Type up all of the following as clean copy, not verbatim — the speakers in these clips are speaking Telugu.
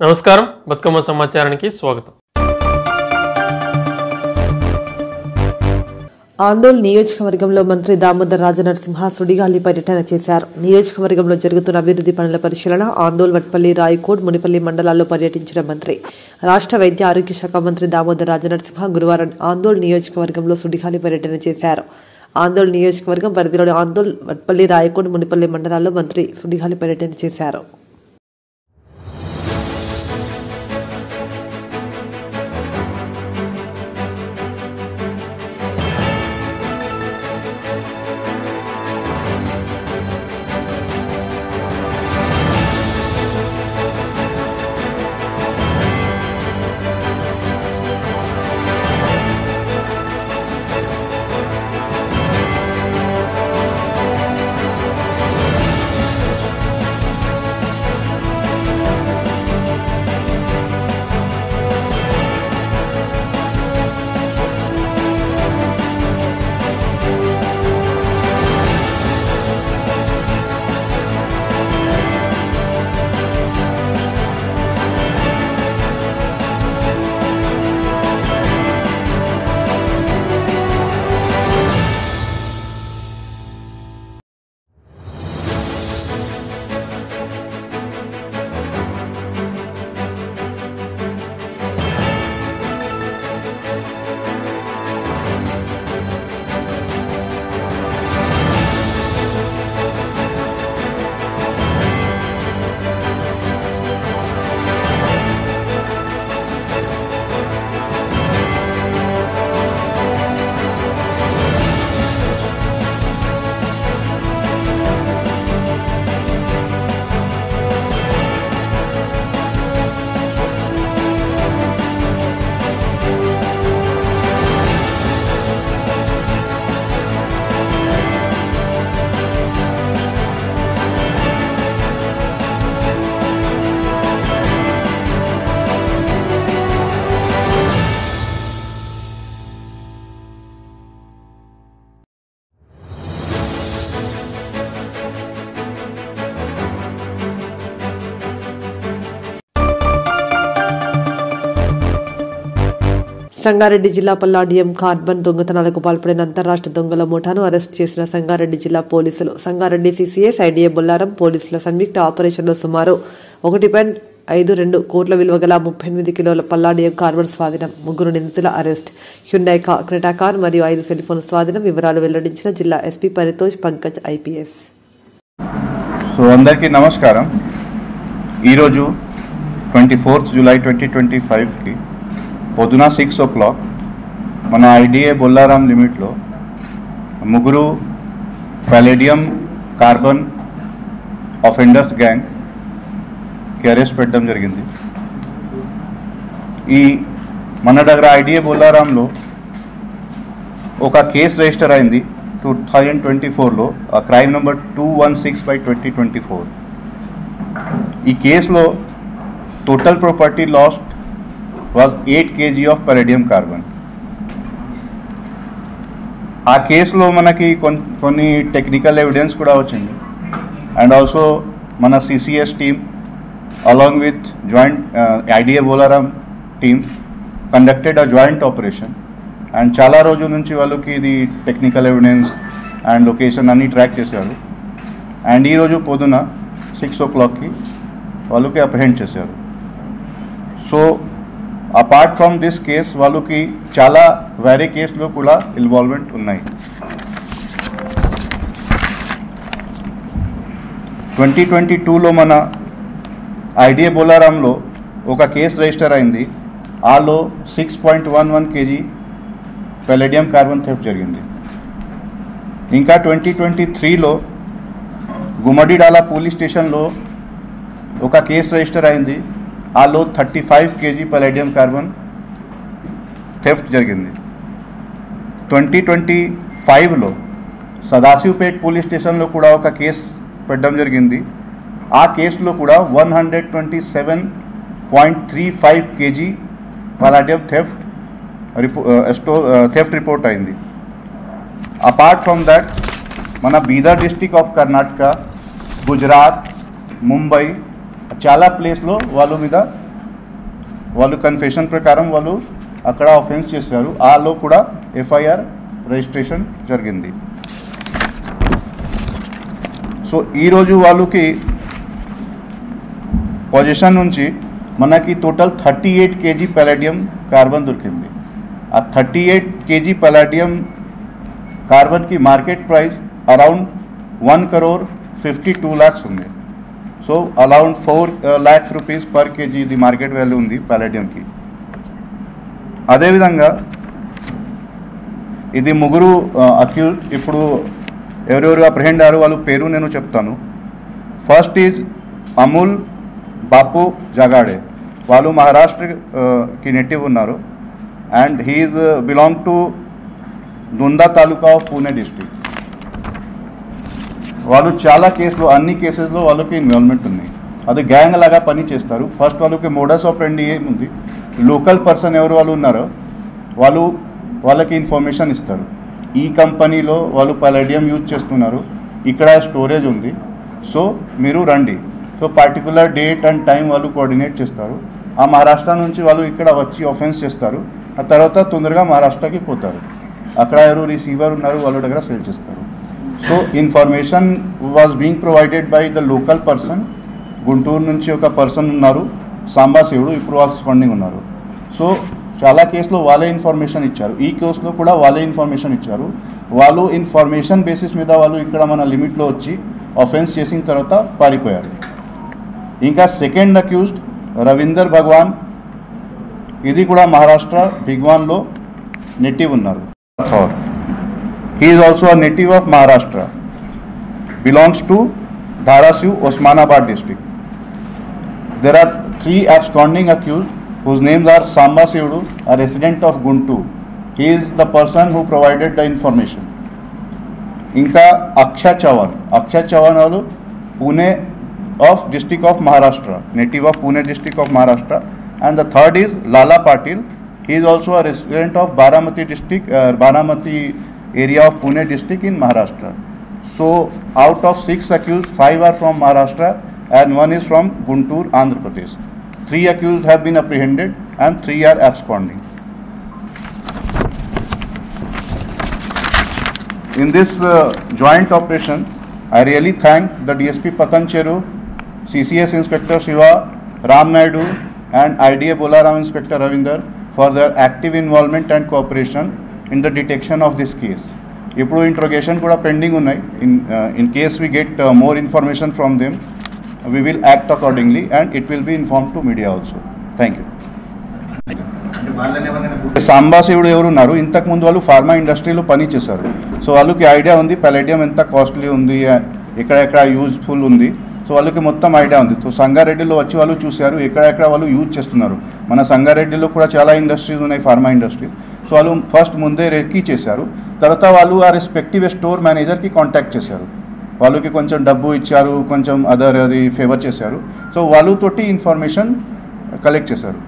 నమస్కారం బతుకమ్మ సమాచారానికి స్వాగతం. ఆందోళన నియోజకవర్గంలో మంత్రి దామోదర్ రాజనరసింహ సుడిగాలి పర్యటన చేశారు. నియోజకవర్గంలో జరుగుతున్న అభివృద్ధి పనుల పరిశీలన, ఆందోళన, వట్పల్లి, రాయకోట్, మునిపల్లి మండలాల్లో పర్యటించిన మంత్రి. రాష్ట్ర వైద్య ఆరోగ్య శాఖ మంత్రి దామోదర్ రాజనరసింహ గురువారం ఆందోళన నియోజకవర్గంలో సుడిగాలి పర్యటన చేశారు. ఆందోళన నియోజకవర్గం పరిధిలోని ఆందోళన, వట్పల్లి, రాయకోట్, మునిపల్లి మండలాల్లో మంత్రి సుడిగాలి పర్యటన చేశారు. సంగారెడ్డి జిల్లా పల్లాడియం కార్బన్ దొంగతనాలకు పాల్పడిన అంతర్రాష్ట్ర దొంగల ముఠాను అరెస్ట్ చేసిన సంగారెడ్డి జిల్లా పోలీసులు. సంగారెడ్డి సిసిఎస్, ఐడిఏ బొల్లారం పోలీసుల సంయుక్త ఆపరేషన్లో సుమారు 1.52 కోట్ల విలువ గల 38 కిలోల పల్లాడియం కార్బన్ స్వాధీనం. 3 నిందితుల అరెస్ట్. హ్యుండై క్రెటా కార్ మరియు 5 సెల్ ఫోన్ స్వాధీనం. వివరాలు వెల్లడించిన జిల్లా ఎస్పీ పరితోష్ పంకజ్ ఐపీఎస్. అందరికీ నమస్కారం. ఈరోజు 24 జూలై 2025కి పొద్దున 6 o'clock మన ఐడిఏ బొల్లారం లిమిట్లో 3 పల్లాడియం కార్బన్ ఆఫెండర్స్ గ్యాంగ్కి అరెస్ట్ పెట్టడం జరిగింది. ఈ మన దగ్గర ఐడిఏ బొల్లారంలో ఒక కేసు రిజిస్టర్ అయింది 2024లో, క్రైమ్ నెంబర్ 216/2024. ఈ కేసులో total property last was 8 kg of palladium carbon. ఆ కేసులో మనకి కొన్ని టెక్నికల్ ఎవిడెన్స్ కూడా వచ్చింది. అండ్ ఆల్సో మన CCS team along with joint IDA Bollaram team conducted a joint operation. And చాలా రోజుల నుంచి వాళ్ళకి ఇది టెక్నికల్ ఎవిడెన్స్ అండ్ లొకేషన్ అన్నీ ట్రాక్ చేశారు. అండ్ ఈరోజు పొద్దున 6 o'clockకి వాళ్ళకి అప్రహెండ్ చేశారు. So apart from this case వాళ్ళకి చాలా వేరే కేసులో కూడా ఇన్వాల్వ్మెంట్ ఉన్నాయి. 2022లో మన ఐడిఏ బొల్లారంలో ఒక కేసు రిజిస్టర్ అయింది. ఆలో 6.11 kg పల్లాడియం కార్బన్ థెఫ్ట్ జరిగింది. ఇంకా 2023లో గుమ్మడిడాలా పోలీస్ స్టేషన్లో ఒక కేసు రిజిస్టర్ అయింది. ఆలో 35 kg పల్లాడియం కార్బన్ థెఫ్ట్ జరిగింది. 2025లో సదాశివపేట్ పోలీస్ స్టేషన్లో కూడా ఒక కేసు పెట్టడం జరిగింది. ఆ కేసులో కూడా 127.35 kg పల్లాడియం థెఫ్ట్ రిపోర్ట్ అయింది. అపార్ట్ ఫ్రమ్ దట్ మన బీదర్ డిస్ట్రిక్ట్ ఆఫ్ కర్ణాటక, గుజరాత్, ముంబై చాలా ప్లేస్లో వాళ్ళ మీద వాళ్ళు కన్ఫెషన్ ప్రకారం వాళ్ళు అక్కడ ఆఫెన్స్ చేశారు. ఆలో కూడా ఎఫ్ఐఆర్ రిజిస్ట్రేషన్ జరిగింది. సో ఈరోజు వాళ్ళకి పొజిషన్ నుంచి మనకి టోటల్ 38 kg పలాడియం కార్బన్ దొరికింది. ఆ 38 kg పలాడియం కార్బన్కి మార్కెట్ ప్రైస్ అరౌండ్ 1,52 lakhs ఉంది. So around 4 lakhs rupees per KG ఇది మార్కెట్ వాల్యూ ఉంది పలాడియంకి. అదేవిధంగా ఇది ముగ్గురు అక్యూజ్ ఇప్పుడు ఎవరెవరు అప్రిహెండ్ అయ్యారు వాళ్ళ పేరు నేను చెప్తాను. First is Amol Bapu Jagade. వాళ్ళు మహారాష్ట్రకి నేటివ్ ఉన్నారు and he is belong to Daund taluka of Pune district. వాళ్ళు చాలా కేసులు అన్ని కేసెస్లో వాళ్ళకి ఇన్వాల్వ్మెంట్ ఉంది. అది గ్యాంగ్ లాగా పని చేస్తారు. ఫస్ట్ వాళ్ళకి మోడస్ ఆపరెండి ఏముంది, లోకల్ పర్సన్ ఎవరు వాళ్ళు ఉన్నారో వాళ్ళకి ఇన్ఫర్మేషన్ ఇస్తారు. ఈ కంపెనీలో వాళ్ళు పలాడియం యూజ్ చేస్తున్నారు, ఇక్కడ స్టోరేజ్ ఉంది, సో మీరు రండి. So particular date and time వాళ్ళు కోఆర్డినేట్ చేస్తారు. ఆ మహారాష్ట్ర నుంచి వాళ్ళు ఇక్కడ వచ్చి ఆఫెన్స్ చేస్తారు. ఆ తర్వాత తొందరగా మహారాష్ట్రకి పోతారు. అక్కడ ఎవరు రిసీవర్ ఉన్నారు వాళ్ళ దగ్గర సేల్ చేస్తారు. So information was being provided by the local person. Guntur నుంచి ఒక పర్సన్ ఉన్నారు సాంబాశివుడు, ఇప్పుడు స్పాండింగ్ ఉన్నారు. సో చాలా కేసులో వాళ్ళే ఇన్ఫర్మేషన్ ఇచ్చారు. ఈ కేసులో కూడా వాళ్ళే ఇన్ఫర్మేషన్ ఇచ్చారు. వాళ్ళు ఇన్ఫర్మేషన్ బేసిస్ మీద వాళ్ళు ఇక్కడ మన లిమిట్లో వచ్చి ఆఫెన్స్ చేసిన తర్వాత పారిపోయారు. ఇంకా సెకండ్ అక్యూజ్డ్ రవీందర్ భగవాన్, ఇది కూడా మహారాష్ట్ర భిగ్వాన్లో నేటివ్ ఉన్నారు. He is also a native of Maharashtra, belongs to Dharasiv, Osmanabad district. There are 3 absconding accused whose names are Samba Sivdu, a resident of Guntur. He is the person who provided the information. Inka Akshay Chavan valu Pune of district of Maharashtra, native of Pune district of Maharashtra. And the third is Lala Patil. He is also a resident of Baramati district, Baramati area of Pune district in Maharashtra. So out of 6 accused, 5 are from Maharashtra and 1 is from Guntur, Andhra Pradesh. 3 accused have been apprehended and 3 are absconding. In this joint operation, I really thank the DSP Patan Cheru, CCS Inspector Shiva, Ram Naidu and IDA Bolaram Inspector Ravinder for their active involvement and cooperation in the detection of this case. ఇప్పుడు ఇంట్రోగేషన్ కూడా పెండింగ్ ఉన్నాయి. In case we get more information from them, we will act accordingly and it will be informed to media also. Thank you. సాంబాశివుడు ఎవరు ఉన్నారు, ఇంతకుముందు వాళ్ళు ఫార్మా ఇండస్ట్రీలో పని చేశారు. సో వాళ్ళకి ఐడియా ఉంది పలాడియం ఎంత కాస్ట్లీ ఉంది, ఎక్కడెక్కడ యూజ్ఫుల్ ఉంది. సో వాళ్ళకి మొత్తం ఐడియా ఉంది. సో సంగారెడ్డిలో వచ్చి వాళ్ళు చూశారు ఎక్కడెక్కడ వాళ్ళు యూజ్ చేస్తున్నారు. మన సంగారెడ్డిలో కూడా చాలా ఇండస్ట్రీస్ ఉన్నాయి, ఫార్మా ఇండస్ట్రీ. సో వాళ్ళు ఫస్ట్ ముందే రెక్కీ చేశారు. తర్వాత వాళ్ళు ఆ రెస్పెక్టివ్ స్టోర్ మేనేజర్కి కాంటాక్ట్ చేశారు. వాళ్ళకి కొంచెం డబ్బు ఇచ్చారు, కొంచెం అది ఫేవర్ చేశారు. సో వాళ్ళతోటి ఇన్ఫర్మేషన్ కలెక్ట్ చేశారు.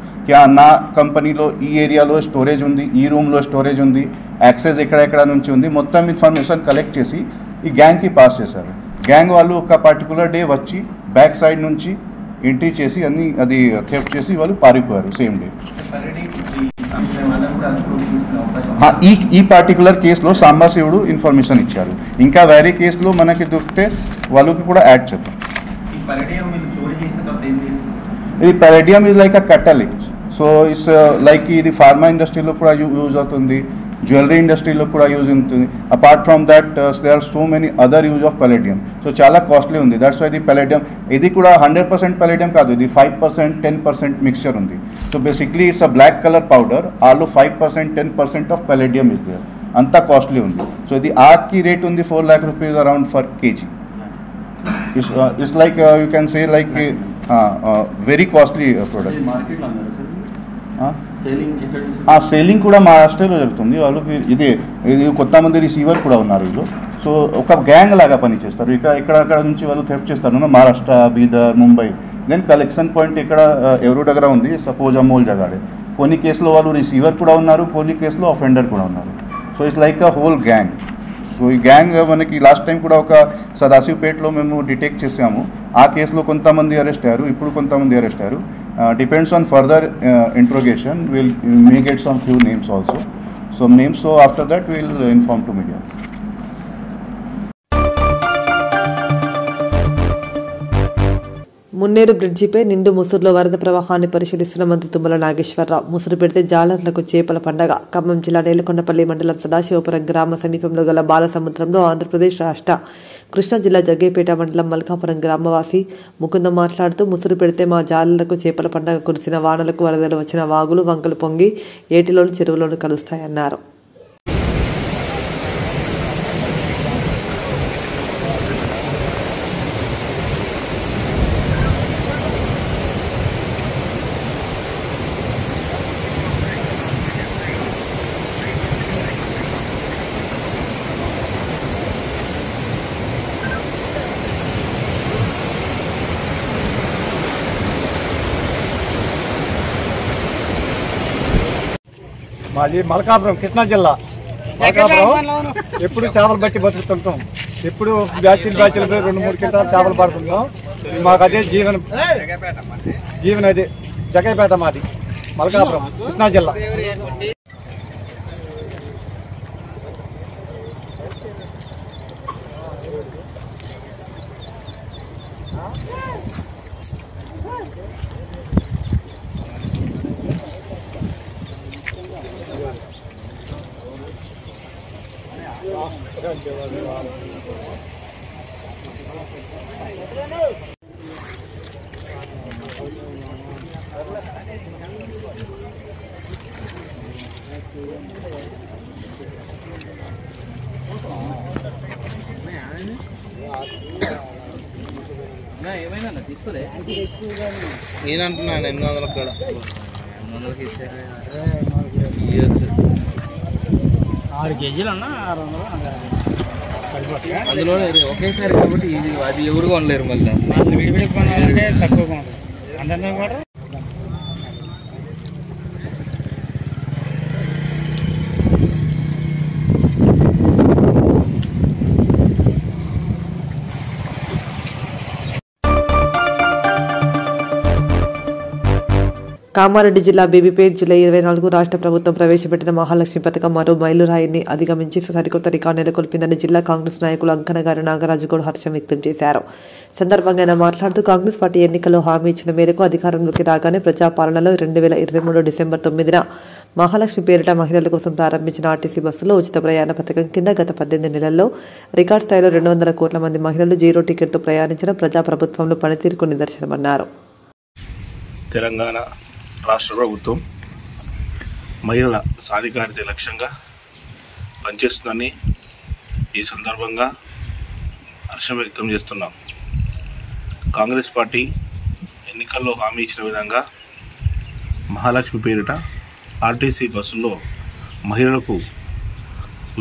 నా కంపెనీలో ఈ ఏరియాలో స్టోరేజ్ ఉంది, ఈ రూమ్లో స్టోరేజ్ ఉంది, యాక్సెస్ ఎక్కడెక్కడ నుంచి ఉంది, మొత్తం ఇన్ఫర్మేషన్ కలెక్ట్ చేసి ఈ గ్యాంగ్కి పాస్ చేశారు. గ్యాంగ్ వాళ్ళు ఒక పర్టికులర్ డే వచ్చి బ్యాక్ సైడ్ నుంచి ఎంట్రీ చేసి అన్ని అది థెఫ్ట్ చేసి వాళ్ళు పారిపోయారు సేమ్ డే. ఈ పర్టికులర్ కేసులో సాంబాశివుడు ఇన్ఫర్మేషన్ ఇచ్చారు. ఇంకా వేరే కేసులో మనకి దొరికితే వాళ్ళకి కూడా యాడ్ చేద్దాం. ఇది palladium is like a catalyst. So it's like ఇది ఫార్మా ఇండస్ట్రీలో కూడా యూజ్ అవుతుంది, జ్యువెలరీ ఇండస్ట్రీలో కూడా యూజ్ అవుతుంది. Apart from that they are so many other use of palladium. So చాలా కాస్ట్లీ ఉంది. దట్స్ వై ఇది పలాడియం. ఇది కూడా 100% పలాడియం కాదు, ఇది 5%, 10% మిక్స్చర్ ఉంది. So basically it's a black colour powder, ఆలో 5%, 10% ఆఫ్ పలాడియం ఇస్ దేర్. అంతా కాస్ట్లీ ఉంది. సో ఇది ఆకి రేట్ ఉంది 4 lakh rupees around for K G. It's like you can say like very costly product. Selling కూడా మహారాష్ట్రలో జరుగుతుంది. వాళ్ళకి ఇది కొంతమంది రిసీవర్ కూడా ఉన్నారు వీళ్ళు. సో ఒక గ్యాంగ్ లాగా పనిచేస్తారు. ఇక్కడ నుంచి వాళ్ళు థెఫ్ట్ చేస్తారు, Maharashtra, Bidar, Mumbai. Then collection point ఇక్కడ ఎవరి దగ్గర ఉంది, సపోజ్ అమూల్ జగాడే. కొన్ని కేసులో వాళ్ళు రిసీవర్ కూడా ఉన్నారు, కొన్ని కేసులో అఫెండర్ కూడా ఉన్నారు. So it's like a whole gang. So ఈ గ్యాంగ్ మనకి లాస్ట్ టైం కూడా ఒక సదాశివపేటలో మేము డిటెక్ట్ చేసాము. ఆ కేసులో కొంతమంది అరెస్ట్ అయ్యారు, ఇప్పుడు కొంతమంది అరెస్ట్ అయ్యారు. Depends on further interrogation will may get some few names also. Some names, so after that we will inform to media. Munneru బ్రిడ్జిపై నిండు ముసురులో వరద ప్రవాహాన్ని పరిశీలిస్తున్న మంత్రి తుమ్మల నాగేశ్వరరావు. ముసురు పెడితే జాలర్లకు చేపల పండగ. ఖమ్మం జిల్లా నేలకొండపల్లి మండలం సదాశివపురం గ్రామ సమీపంలో గల బాలసముద్రంలో ఆంధ్రప్రదేశ్ రాష్ట్ర కృష్ణా జిల్లా జగ్గేపేట మండలం మల్కాపురం గ్రామవాసి ముకుందం మాట్లాడుతూ, ముసురు పెడితే మా జాలర్లకు చేపల పండగ. కురిసిన వానలకు వరదలు వచ్చిన వాగులు వంకలు పొంగి ఏటిలోని చెరువులోను కలుస్తాయన్నారు. మాది మల్కాపురం, కృష్ణా జిల్లా. మల్కాపురం ఎప్పుడు చేపలు బట్టి బతుకుతుంటాం. ఎప్పుడు బ్యాచ్లు 2-3 క్వింటాలు చేపలు పడుతుంటాం. మాకు అదే జీవన అదే జగ్గైపేట మాది, మల్కాపురం, కృష్ణా జిల్లా. ఏమైనా తీసుకోలే నేనంటున్నా 800 కూడా 800కి ఇచ్చారు. 6 కేజీలు అన్నా 600 అందులో ఒకేసారి కాబట్టి ఇది అది ఎవరు కొనలేరు. మళ్ళీ విడివిడి కొనాలంటే తక్కువగా ఉంటుంది. అందరినీ కూడా కామారెడ్డి జిల్లా బేబీపేట్ జూలై 24 రాష్ట్ర ప్రభుత్వం ప్రవేశపెట్టిన మహాలక్ష్మి పథకం మరో మైలురాయిని అధిగమించి సరికొత్త రికార్డు నెలకొల్పిందని జిల్లా కాంగ్రెస్ నాయకులు అంకనగారి నాగరాజు గౌడ్ హర్షం వ్యక్తం చేశారు. సందర్భంగా ఆయన మాట్లాడుతూ, కాంగ్రెస్ పార్టీ ఎన్నికల్లో హామీ ఇచ్చిన మేరకు అధికారంలోకి రాగానే ప్రజాపాలనలో 2023 డిసెంబర్ 9న మహాలక్ష్మి పేరిట మహిళల కోసం ప్రారంభించిన ఆర్టీసీ బస్సులో ఉచిత ప్రయాణ పథకం కింద గత 18 నెలల్లో రికార్డు స్థాయిలో 200 కోట్ల మంది మహిళలు జీరో టికెట్తో ప్రయాణించడం ప్రజాప్రభుత్వంలో పనితీరుకు నిదర్శనమన్నారు. తెలంగాణ రాష్ట్ర ప్రభుత్వం మహిళల సాధికారిత లక్ష్యంగా పనిచేస్తుందని ఈ సందర్భంగా హర్షం వ్యక్తం చేస్తున్నాం. కాంగ్రెస్ పార్టీ ఎన్నికల్లో హామీ ఇచ్చిన విధంగా మహాలక్ష్మి పేరిట ఆర్టీసీ బస్సుల్లో మహిళలకు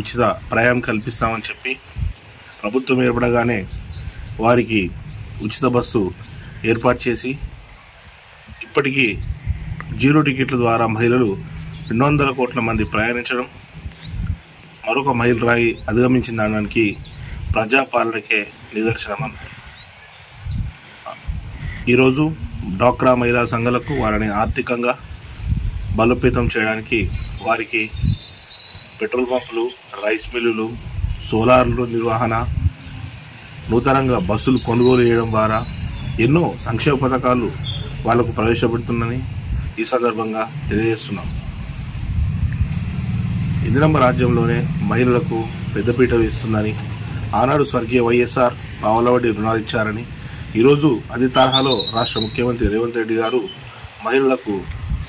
ఉచిత ప్రయాణం కల్పిస్తామని చెప్పి ప్రభుత్వం ఏర్పడగానే వారికి ఉచిత బస్సు ఏర్పాటు చేసి ఇప్పటికీ జీరో టికెట్ల ద్వారా మహిళలు 200 కోట్ల మంది ప్రయాణించడం మరొక మైలురాయి అధిగమించిన దానికి ప్రజాపాలనకే నిదర్శనమన్నారు. ఈరోజు డ్వాక్రా మహిళా సంఘాలకు వారిని ఆర్థికంగా బలోపేతం చేయడానికి వారికి పెట్రోల్ పంపులు, రైస్ మిల్లులు, సోలార్లు నిర్వహణ, నూతనంగా బస్సులు కొనుగోలు చేయడం ద్వారా ఎన్నో సంక్షేమ పథకాలు వాళ్లకు ప్రవేశపెడుతుందని ఈ సందర్భంగా తెలియజేస్తున్నాం. ఇందిరమ్మ రాజ్యంలోనే మహిళలకు పెద్దపీట వేస్తుందని, ఆనాడు స్వర్గీయ వైఎస్ఆర్ పావలవడ్డీ రుణాలు ఇచ్చారని, ఈరోజు అదే తరహాలో రాష్ట్ర ముఖ్యమంత్రి రేవంత్ రెడ్డి గారు మహిళలకు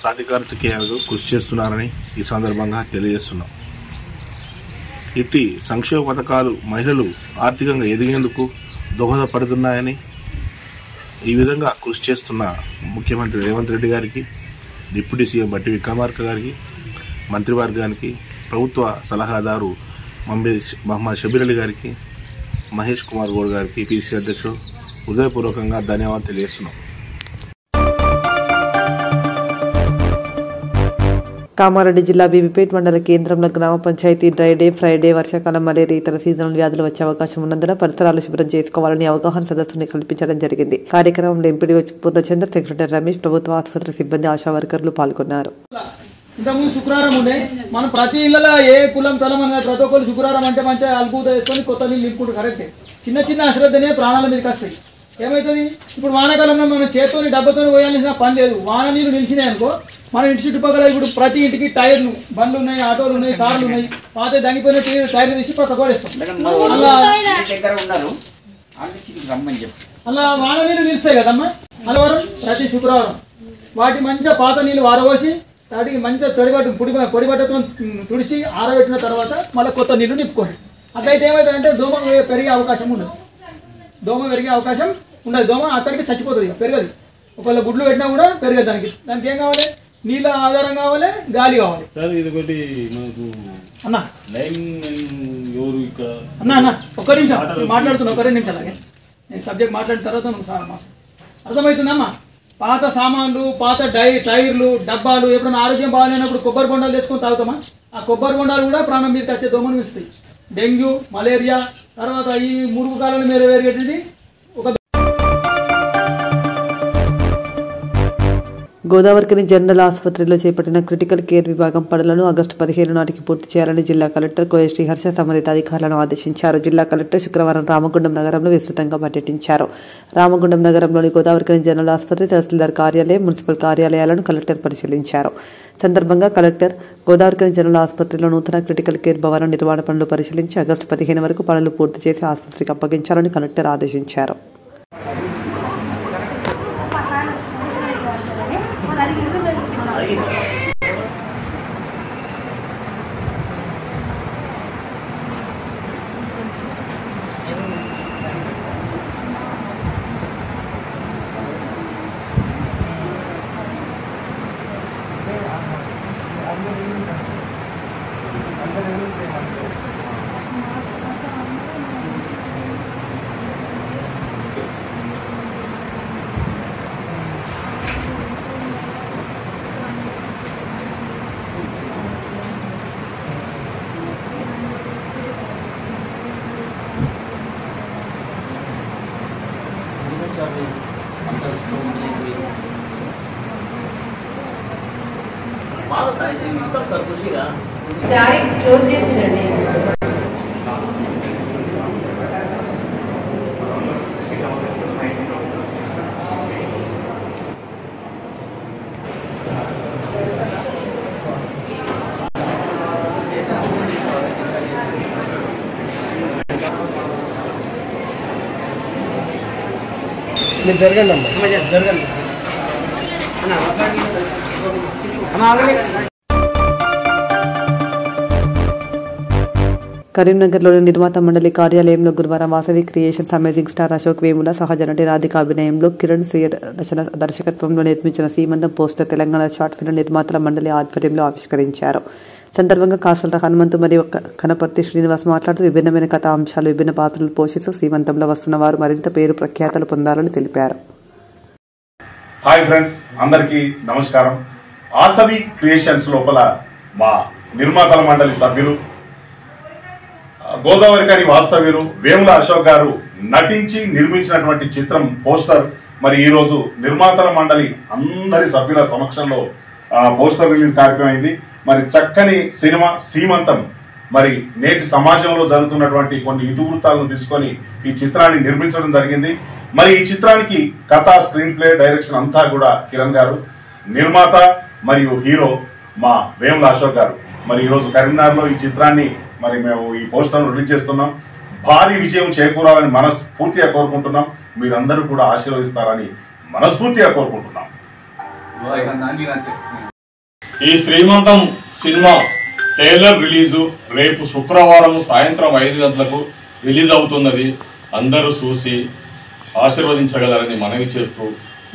సాధికారతకి కృషి చేస్తున్నారని ఈ సందర్భంగా తెలియజేస్తున్నాం. ఇట్టి సంక్షేమ పథకాలు మహిళలు ఆర్థికంగా ఎదిగేందుకు దోహదపడుతున్నాయని ఈ విధంగా కృషి చేస్తున్న ముఖ్యమంత్రి రేవంత్ రెడ్డి గారికి, డిప్యూటీ సీఎం బట్టి విక్రమార్క గారికి, మంత్రివర్గానికి, ప్రభుత్వ సలహాదారు మహమ్మద్ షబీర్ అలీ గారికి, మహేష్ కుమార్ గౌడ్ గారికి, పిసిసి అధ్యక్షుడు హృదయపూర్వకంగా ధన్యవాదాలు తెలియజేస్తున్నాం. కామారెడ్డి జిల్లా బీబీపేట్ మండల కేంద్రంలో గ్రామ పంచాయతీ డ్రై డే, ఫ్రైడే, వర్షాకాలం, మలేరియా, ఇతర సీజనల్ వ్యాధులు వచ్చే అవకాశం ఉన్నందున పరిసరాలు శుభ్రం చేసుకోవాలని అవగాహన సదస్సుని కల్పించడం జరిగింది. కార్యక్రమంలో ఎంపీడీ పూర్ణచంద్ర, సెక్రటరీ రమేష్, ప్రభుత్వ ఆసుపత్రి సిబ్బంది, ఆశా వర్కర్లు పాల్గొన్నారు. ఇంతకుముందు శుక్రవారం ఉండే మనం ప్రతి ఇళ్ళలో ఏ కులం తలం అనేది ప్రతి ఒక్కరు శుక్రవారం అంటే మంచిగా అలుగుత వేసుకొని కొత్త నీళ్ళు నింపుకుంటారు. కరెక్టే. చిన్న చిన్న అశ్రద్ధనే ప్రాణాల మీదకి వస్తాయి. ఏమవుతుంది, ఇప్పుడు వానాకాలంలో మనం చేతితోని డబ్బతో పోయాల్సిన పని లేదు. వాన నీళ్ళు నిలిచినాయి అనుకో, మన ఇంటి చుట్టుపక్కల ఇప్పుడు ప్రతి ఇంటికి టైర్లు, బండ్లు ఉన్నాయి, ఆటోలు ఉన్నాయి, కార్లు ఉన్నాయి. పాత దంగిపోయిన టైర్లు తీసి పక్క కొడేస్తాం. అలా వాన నీళ్ళు నిలుస్తాయి కదమ్మా. అలవారం ప్రతి శుక్రవారం వాటి మంచిగా పాత నీళ్ళు వారబోసి వాటికి మంచిగా పొడిబట్టతో తుడిసి ఆరబెట్టిన తర్వాత మళ్ళీ కొత్త నీళ్ళు నింపుకోండి. అట్లయితే ఏమవుతుందంటే దోమ పెరిగే అవకాశం ఉండదు. దోమ అక్కడికి చచ్చిపోతుంది, పెరగదు. ఒకవేళ గుడ్లు పెట్టినా కూడా పెరగదు. దానికి ఏం కావాలి, నీళ్ళ ఆధారం కావాలి, గాలి కావాలి. అన్న అన్న ఒక్క నిమిషం మాట్లాడుతున్నా, ఒక 2 నిమిషాలు అలాగే నేను సబ్జెక్ట్ మాట్లాడిన తర్వాత నువ్వు సార్ అర్థమవుతుందమ్మా. పాత సామాన్లు, పాత టైర్లు, డబ్బాలు, ఎప్పుడైనా ఆరోగ్యం బాగాలేనప్పుడు కొబ్బరి బొండాలు తెచ్చుకొని తాగుతామా? ఆ కొబ్బరి బొండాలు కూడా ప్రాణం మీదకి వచ్చే దోమను ఇస్తాయి. డెంగ్యూ, మలేరియా, తర్వాత ఈ మురుగు కాలంలో మీరు వేరేది ఒక గోదావరికని జనరల్ ఆసుపత్రిలో చేపట్టిన క్రిటికల్ కేర్ విభాగం పనులను ఆగస్టు 15 నాటికి పూర్తి చేయాలని జిల్లా కలెక్టర్ కోయ శ్రీహర్ష సంబంధిత అధికారులను ఆదేశించారు. జిల్లా కలెక్టర్ శుక్రవారం రామగుండం నగరంలో విస్తృతంగా పర్యటించారు. రామగుండం నగరంలోని గోదావరికని జనరల్ ఆసుపత్రి, తహసీల్దార్ కార్యాలయం, మున్సిపల్ కార్యాలయాలను కలెక్టర్ పరిశీలించారు. సందర్భంగా కలెక్టర్ గోదావరికని జనరల్ ఆసుపత్రిలో నూతన క్రిటికల్ కేర్ భవనం నిర్మాణ పనులు పరిశీలించి ఆగస్టు 15 వరకు పనులు పూర్తి చేసి ఆసుపత్రికి అప్పగించాలని కలెక్టర్ ఆదేశించారు. క్లోజ్ చేసిరండి. మీరు జరగండి అమ్మా, జరగండి కరీంనగర్లోని నిర్మాత మండలి కార్యాలయంలో గురువారం Vasavi creations amazing star Ashok Vemula సహజ నటి రాధిక అభినయంలో కిరణ్ సయ్యద్ రచన దర్శకత్వంలో నిర్మించిన సీమంతం పోస్టర్ తెలంగాణ షార్ట్ ఫిల్మ్ నిర్మాతల మండలి ఆధ్వర్యంలో ఆవిష్కరించారు. సందర్భంగా కాసల హనుమంతు మరియు కనపర్తి శ్రీనివాస్ మాట్లాడుతూ విభిన్నమైన కథా అంశాలు, విభిన్న పాత్రలు పోషిస్తూ సీమంతంలో వస్తున్న వారు మరింత పేరు ప్రఖ్యాతలు పొందాలని తెలిపారు. హాయ్ ఫ్రెండ్స్, అందరికీ నమస్కారం. వాసవి క్రియేషన్స్ లోపల మా నిర్మాతల మండలి సభ్యులు గోదావరికని వాస్తవ్యులు వేముల అశోక్ గారు నటించి నిర్మించినటువంటి చిత్రం పోస్టర్ మరి ఈరోజు నిర్మాతల మండలి అందరి సభ్యుల సమక్షంలో పోస్టర్ రిలీజ్ కార్యక్రమం అయింది. మరి చక్కని సినిమా సీమంతం మరి నేటి సమాజంలో జరుగుతున్నటువంటి కొన్ని ఇతివృత్తాలను తీసుకొని ఈ చిత్రాన్ని నిర్మించడం జరిగింది. మరి ఈ చిత్రానికి కథ, స్క్రీన్ ప్లే, డైరెక్షన్ అంతా కూడా కిరణ్ గారు, నిర్మాత మరియు హీరో మా వేముల అశోక్ గారు. మరి ఈరోజు కరీంనగర్లో ఈ చిత్రాన్ని మరి మేము ఈ పోస్టర్ను రిలీజ్ చేస్తున్నాం. భారీ విజయం చేకూరాలని మనస్ఫూర్తిగా కోరుకుంటున్నాం. మీరందరూ కూడా ఆశీర్వదిస్తారని మనస్ఫూర్తిగా కోరుకుంటున్నాం. ఈ శ్రీమంతం సినిమా ట్రైలర్ రిలీజు రేపు శుక్రవారం సాయంత్రం 5 గంటలకు రిలీజ్ అవుతున్నది. అందరూ చూసి ఆశీర్వదించగలరని మనవి చేస్తూ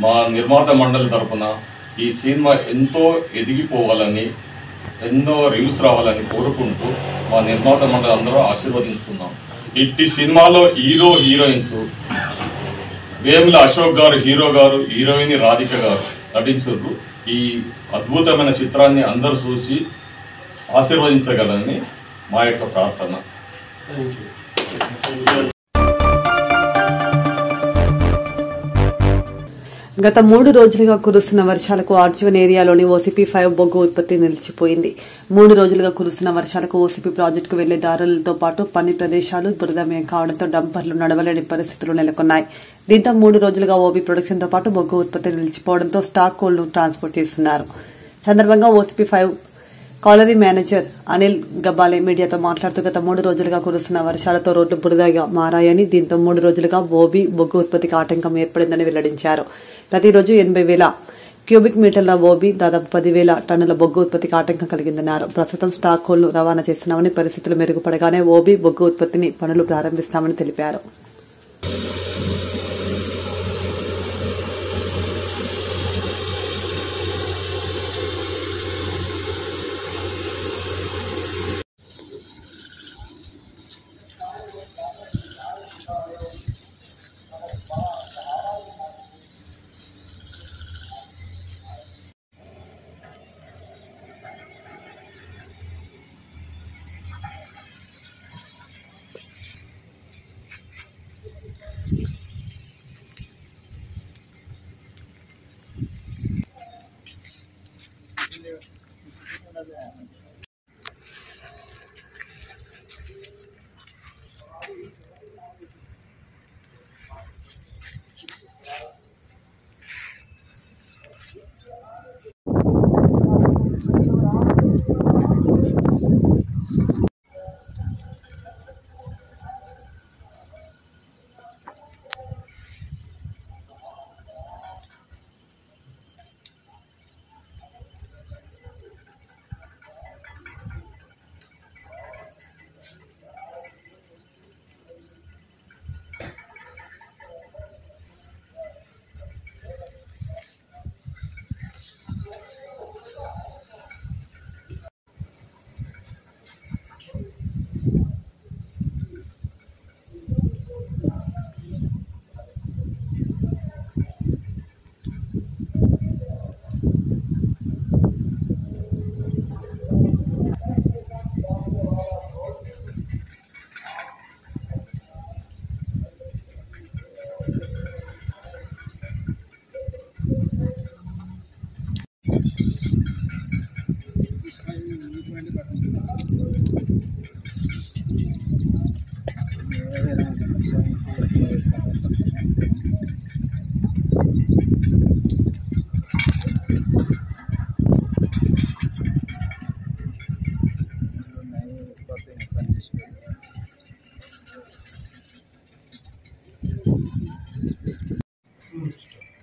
మా నిర్మాత మండలి తరఫున ఈ సినిమా ఎంతో ఎదిగిపోవాలని, ఎన్నో రివ్యూస్ రావాలని కోరుకుంటూ మా నిర్మాత మండలి అందరూ ఆశీర్వదిస్తున్నాం. ఇట్టి సినిమాలో హీరోయిన్స్ వేముల అశోక్ గారు హీరో గారు, హీరోయిన్ రాధిక గారు. నటించారు. ఈ అద్భుతమైన చిత్రాన్ని అందరూ చూసి ఆశీర్వదించగలని మా యొక్క ప్రార్థన. గత 3 రోజులుగా కురుస్తున్న వర్షాలకు ఆర్జీవన్ ఏరియాలోని OCP-5 బొగ్గు ఉత్పత్తి నిలిచిపోయింది. 3 రోజులుగా కురుస్తున్న వర్షాలకు ఓసీపీ ప్రాజెక్టుకు వెళ్లే దారులతో పాటు పని ప్రదేశాలు బురదమయం కావడంతో డంపర్లు నడవలేని పరిస్థితులు నెలకొన్నాయి. దీంతో 3 రోజులుగా ఓబీ ప్రొడక్షన్తో పాటు బొగ్గు ఉత్పత్తి నిలిచిపోవడంతో స్టాక్ కోల్ను ట్రాన్స్పోర్ట్ చేస్తున్నారు. సందర్భంగా OCP-5 కాలరీ మేనేజర్ అనిల్ గబాలే మీడియాతో మాట్లాడుతూ గత 3 రోజులుగా కురుస్తున్న వర్షాలతో రోడ్లు బురదగా మారాయని, దీంతో 3 రోజులుగా ఓబీ బొగ్గు ఉత్పత్తికి ఆటంకం ఏర్పడిందని వెల్లడించారు. ప్రతిరోజు 80,000 క్యూబిక్ మీటర్ల ఓబీ, దాదాపు 10,000 టన్నుల బొగ్గు ఉత్పత్తికి ఆటంకం కలిగిందన్నారు. ప్రస్తుతం స్టాక్ కోల్ను రవాణా చేస్తున్నామని, పరిస్థితులు మెరుగుపడగానే ఓబీ బొగ్గు ఉత్పత్తిని పనులు ప్రారంభిస్తామని తెలిపారు.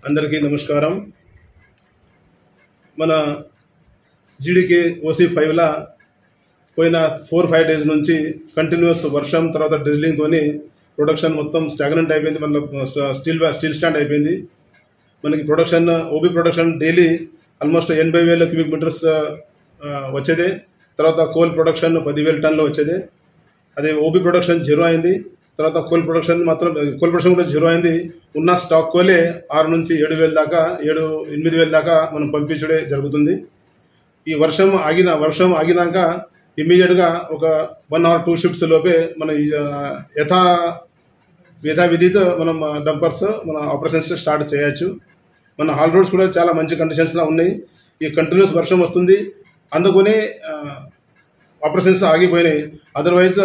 అందరికీ నమస్కారం. మన జీడీకే OCP-5లా పోయిన 4-5 డేస్ నుంచి కంటిన్యూస్ వర్షం తర్వాత డ్రిజ్లింగ్తోని ప్రొడక్షన్ మొత్తం స్టాగ్నెంట్ అయిపోయింది. మన స్టీల్ స్టాండ్ అయిపోయింది. మనకి production O B production daily almost 80,000 cubic metres వచ్చేదే. తర్వాత కోల్ ప్రొడక్షన్ 10,000 టన్నులు వచ్చేదే. అదే ఓబీ ప్రొడక్షన్ జీరో అయింది. తర్వాత కోల్ ప్రొడక్షన్ కూడా జీరో అయింది. ఉన్న స్టాక్ కోలే 6 నుంచి 7,000 దాకా 8,000 దాకా మనం పంపించడే జరుగుతుంది. ఈ వర్షం ఆగినాక ఇమ్మీడియట్గా ఒక 1 or 2 షిఫ్ట్స్ లోపే మన యథావిధితో మనం డంపర్స్ మన ఆపరేషన్స్ స్టార్ట్ చేయొచ్చు. మన హాల్ రోడ్స్ కూడా చాలా మంచి కండిషన్స్లో ఉన్నాయి. ఈ కంటిన్యూస్ వర్షం వస్తుంది, అందుకనే ఆపరేషన్స్ ఆగిపోయినాయి. అదర్వైజ్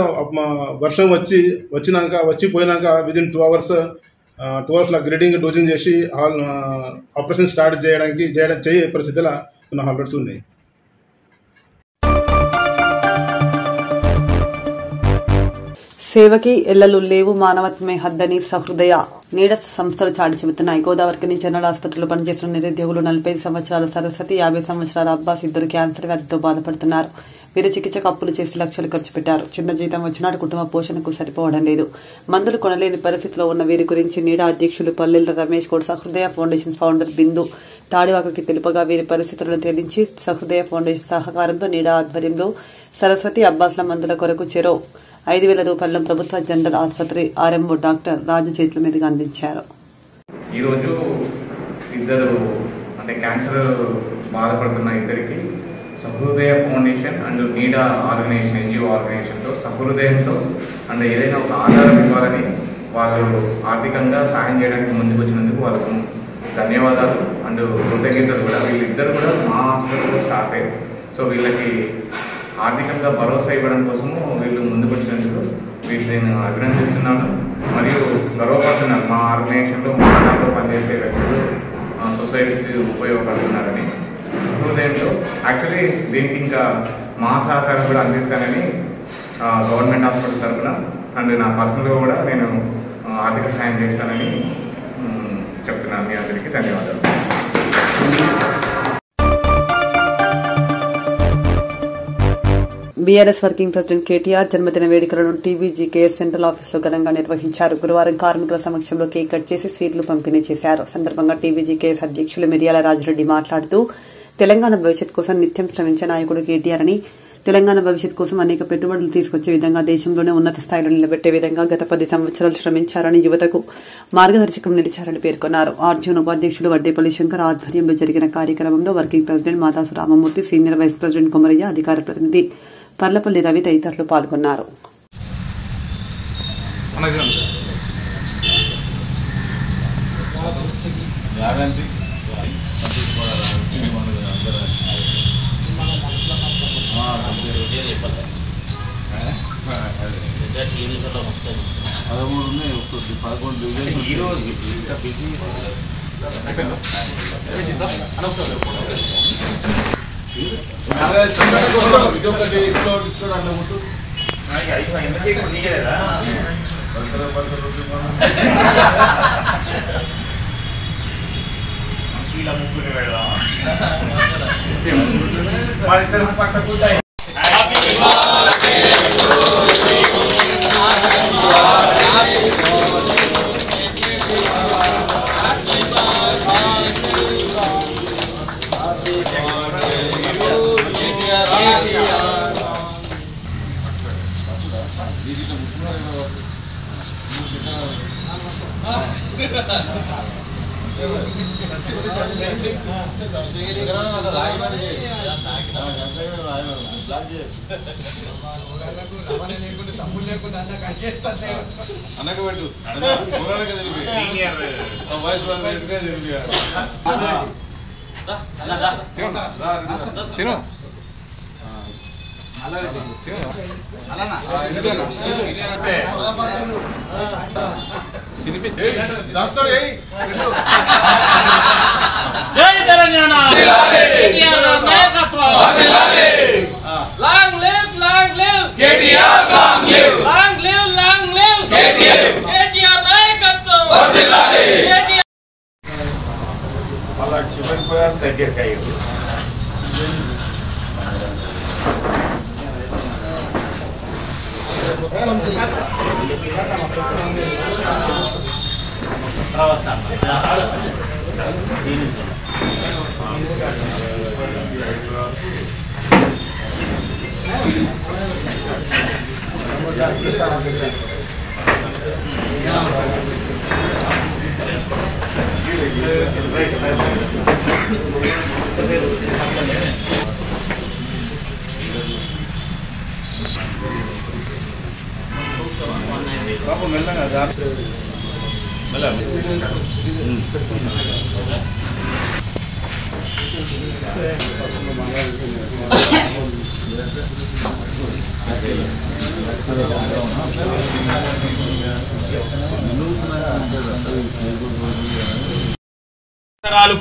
వర్షం వచ్చిపోయినాక విదిన్ 2 అవర్స్లో గ్రేడింగ్ డోజింగ్ చేసి ఆపరేషన్ స్టార్ట్ చేయే పరిస్థితిలో మన హాల్ రోడ్స్ ఉన్నాయి. సేవకి ఎల్లలు లేవు, మానవత్వమే హద్దని సహృదయ నీడ సంస్థలు చాటి చెబుతున్నాయి. గోదావరికి జనరల్ ఆసుపత్రిలో పనిచేసిన నిరుద్యోగులు 45 సంవత్సరాల సరస్వతి, 50 సంవత్సరాల అబ్బాస్ ఇద్దరు క్యాన్సర్ వ్యాధితో బాధపడుతున్నారు. వీరు చికిత్సకు అప్పులు చేసి లక్షలు ఖర్చు పెట్టారు. చిన్న జీతం వచ్చినాడు కుటుంబ పోషణకు సరిపోవడం లేదు. మందులు కొనలేని పరిస్థితిలో ఉన్న వీరి గురించి నీడా అధ్యక్షులు పల్లెల రమేష్ గౌడ్ సహృదయ ఫౌండేషన్ ఫౌండర్ బిందు తాడివాకకి తెలుపగా వీరి పరిస్థితులను తేలించి సహృదయ ఫౌండేషన్ సహకారంతో నీడా ఆధ్వర్యంలో సరస్వతి అబ్బాస్ల మందుల కొరకు చెరో 5,000 రూపాయలను ప్రభుత్వ జనరల్ ఆసుపత్రి ఆర్ఎంఓ డాక్టర్ రాజు చేతుల మీదుగా అందించారు. ఈరోజు ఇద్దరు అంటే క్యాన్సర్ బాధపడుతున్న ఇద్దరికి Sahrudaya foundation and Nida organization NGO ఆర్గనైజేషన్తో సహృదయంతో అండ్ ఏదైనా ఒక ఆధారం ఇవ్వాలని వాళ్ళు ఆర్థికంగా సాయం చేయడానికి ముందుకు వచ్చినందుకు వాళ్ళకు ధన్యవాదాలు అండ్ కృతజ్ఞతలు కూడా. వీళ్ళిద్దరు కూడా మా హాస్పిటల్లో స్టాఫే. సో వీళ్ళకి ఆర్థికంగా భరోసా ఇవ్వడం కోసము వీళ్ళు ముందుకు వచ్చినందుకు వీళ్ళు నేను అభినందిస్తున్నాను మరియు గర్వపడుతున్నాను. మా ఆర్గనైజేషన్లో మా దాంట్లో పనిచేసే వ్యక్తులు సొసైటీకి ఉపయోగపడుతున్నారని సహృదయంతో. యాక్చువల్లీ దీనికి ఇంకా మా సహకారం కూడా అందిస్తానని గవర్నమెంట్ హాస్పిటల్ తరఫున అండ్ నా పర్సనల్గా కూడా నేను ఆర్థిక సాయం చేస్తానని చెప్తున్నాను. మీ అందరికీ ధన్యవాదాలు. బీఆర్ఎస్ వర్కింగ్ ప్రెసిడెంట్ కేటీఆర్ జన్మదిన వేడుకలను టీబీజీకేఎస్ సెంట్రల్ ఆఫీసులో ఘనంగా నిర్వహించారు. గురువారం కార్మికుల సమక్షంలో కేక్ కట్ చేసి స్వీట్లు పంపిణీ చేశారు. సందర్భంగా టీబీజీకేఎస్ అధ్యక్షులు మిర్యాల రాజిరెడ్డి మాట్లాడుతూ తెలంగాణ భవిష్యత్ కోసం నిత్యం శ్రమించే నాయకుడు కేటీఆర్ అని, తెలంగాణ భవిష్యత్ కోసం అనేక పెట్టుబడులు తీసుకొచ్చే విధంగా దేశంలోనే ఉన్నత స్థాయిలో నిలబెట్టే విధంగా గత 10 సంవత్సరాలు శ్రమించారని, యువతకు మార్గదర్శకం నిలిచారని పేర్కొన్నారు. ఆర్జీవన్ ఉపాధ్యక్షులు వడ్డేపల్లి శంకర్ ఆధ్వర్యంలో జరిగిన కార్యక్రమంలో working president Madasu Ramamurthy, senior vice president Komaraiah, అధికార ప్రతినిధి పర్లపల్లి రవి తదితరులు పాల్గొన్నారు. జై తెలంగాణ, కేటీఆర్ నాయకత్వం, long live KTR, long live KTR నాయకత్వం. అలా చివరి పోయారు దగ్గరికి అయ్యారు. బాబు మెల్లగా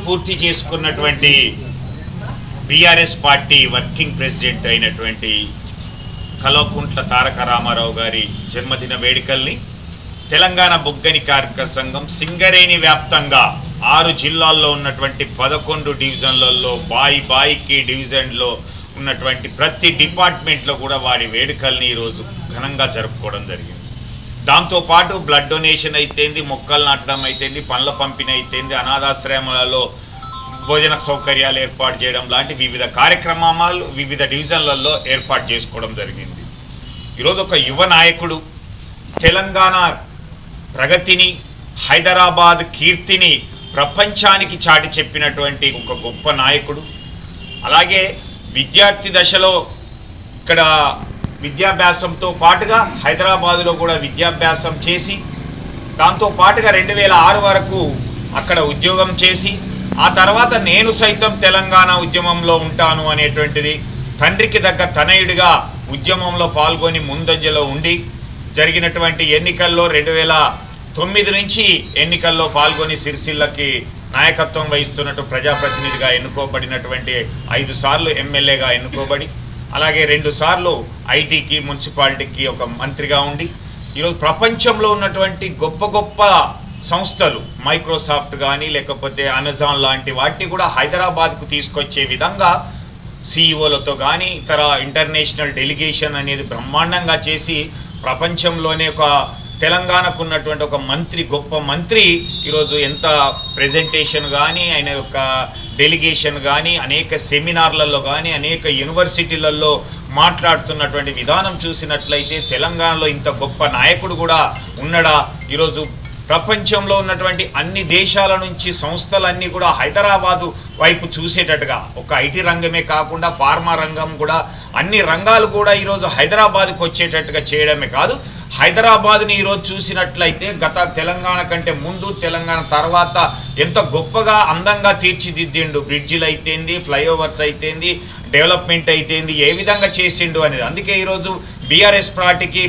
పూర్తి చేసుకున్నటువంటి బీఆర్ఎస్ పార్టీ వర్కింగ్ ప్రెసిడెంట్ అయినటువంటి కల్వకుంట్ల తారక రామారావు గారి జన్మదిన వేడుకల్ని తెలంగాణ బొగ్గని కార్మిక సంఘం సింగరేణి వ్యాప్తంగా 6 జిల్లాల్లో ఉన్నటువంటి 11 డివిజన్లలో బాయికి డివిజన్లో ఉన్నటువంటి ప్రతి డిపార్ట్మెంట్లో కూడా వారి వేడుకల్ని ఈరోజు ఘనంగా జరుపుకోవడం జరిగింది. దాంతోపాటు బ్లడ్ డొనేషన్ అయితేంది, మొక్కలు నాటడం అయితేంది, పండ్ల పంపిణీ అయితేంది, అనాథాశ్రమాలలో భోజన సౌకర్యాలు ఏర్పాటు చేయడం లాంటి వివిధ కార్యక్రమాలు వివిధ డివిజన్లలో ఏర్పాటు చేసుకోవడం జరిగింది. ఈరోజు ఒక యువ నాయకుడు తెలంగాణ ప్రగతిని, హైదరాబాద్ కీర్తిని ప్రపంచానికి చాటి చెప్పినటువంటి ఒక గొప్ప నాయకుడు. అలాగే విద్యార్థి దశలో ఇక్కడ విద్యాభ్యాసంతో పాటుగా హైదరాబాదులో కూడా విద్యాభ్యాసం చేసి దాంతో పాటుగా 2006 వరకు అక్కడ ఉద్యోగం చేసి ఆ తర్వాత నేను సైతం తెలంగాణ ఉద్యమంలో ఉంటాను అనేటువంటిది తండ్రికి దగ్గర తనయుడిగా ఉద్యమంలో పాల్గొని ముందంజలో ఉండి జరిగినటువంటి ఎన్నికల్లో 2009 నుంచి ఎన్నికల్లో పాల్గొని సిరిసిల్లకి నాయకత్వం వహిస్తున్నట్టు ప్రజాప్రతినిధిగా ఎన్నుకోబడినటువంటి 5 సార్లు ఎమ్మెల్యేగా ఎన్నుకోబడి అలాగే 2 సార్లు ఐటీకి మున్సిపాలిటీకి ఒక మంత్రిగా ఉండి ఈరోజు ప్రపంచంలో ఉన్నటువంటి గొప్ప గొప్ప సంస్థలు మైక్రోసాఫ్ట్ కానీ లేకపోతే అమెజాన్ లాంటి వాటిని కూడా హైదరాబాద్కు తీసుకొచ్చే విధంగా సిఇఓలతో కానీ ఇతర ఇంటర్నేషనల్ డెలిగేషన్ అనేది బ్రహ్మాండంగా చేసి ప్రపంచంలోనే ఒక తెలంగాణకు ఉన్నటువంటి ఒక మంత్రి గొప్ప మంత్రి ఈరోజు ఎంత ప్రెజెంటేషన్ కానీ ఆయన యొక్క డెలిగేషన్ కానీ అనేక సెమినార్లలో కానీ అనేక యూనివర్సిటీలలో మాట్లాడుతున్నటువంటి విధానం చూసినట్లయితే తెలంగాణలో ఇంత గొప్ప నాయకుడు కూడా ఉన్నడా? ఈరోజు ప్రపంచంలో ఉన్నటువంటి అన్ని దేశాల నుంచి సంస్థలన్నీ కూడా హైదరాబాదు వైపు చూసేటట్టుగా ఒక ఐటీ రంగమే కాకుండా ఫార్మా రంగం కూడా అన్ని రంగాలు కూడా ఈరోజు హైదరాబాద్కు వచ్చేటట్టుగా చేయడమే కాదు హైదరాబాద్ని ఈరోజు చూసినట్లయితే గత తెలంగాణ కంటే ముందు తెలంగాణ తర్వాత ఎంత గొప్పగా అందంగా తీర్చిదిద్దిండు. బ్రిడ్జిలు అయితేంది, ఫ్లైఓవర్స్ అయితేంది, డెవలప్మెంట్ అయితేంది, ఏ విధంగా చేసిండు అనేది. అందుకే ఈరోజు బీఆర్ఎస్ పార్టీకి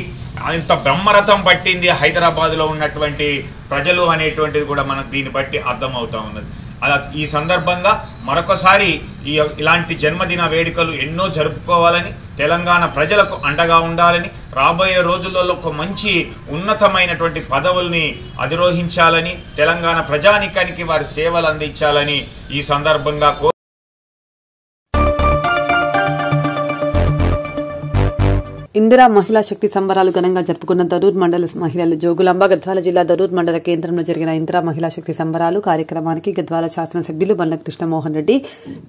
ఇంత బ్రహ్మరథం పట్టింది హైదరాబాద్లో ఉన్నటువంటి ప్రజలు అనేటువంటిది కూడా మనకు దీన్ని బట్టి అర్థమవుతూ ఉన్నది. అలా ఈ సందర్భంగా మరొకసారి ఇలాంటి జన్మదిన వేడుకలు ఎన్నో జరుపుకోవాలని, తెలంగాణ ప్రజలకు అండగా ఉండాలని, రాబోయే రోజులలో ఒక మంచి ఉన్నతమైనటువంటి పదవుల్ని అధిరోహించాలని, తెలంగాణ ప్రజానికానికి వారి సేవలు అందించాలని ఈ సందర్భంగా ఇందిరా మహిళా శక్తి సంబరాలు ఘనంగా జరుపుకున్న దరూర్ మండల మహిళలు. జోగులాంబ గద్వాల జిల్లా దరూర్ మండల కేంద్రంలో జరిగిన ఇందిరా మహిళా శక్తి సంబరాలు కార్యక్రమానికి గద్వాల శాసనసభ్యులు బండ్ల కృష్ణమోహన్ రెడ్డి,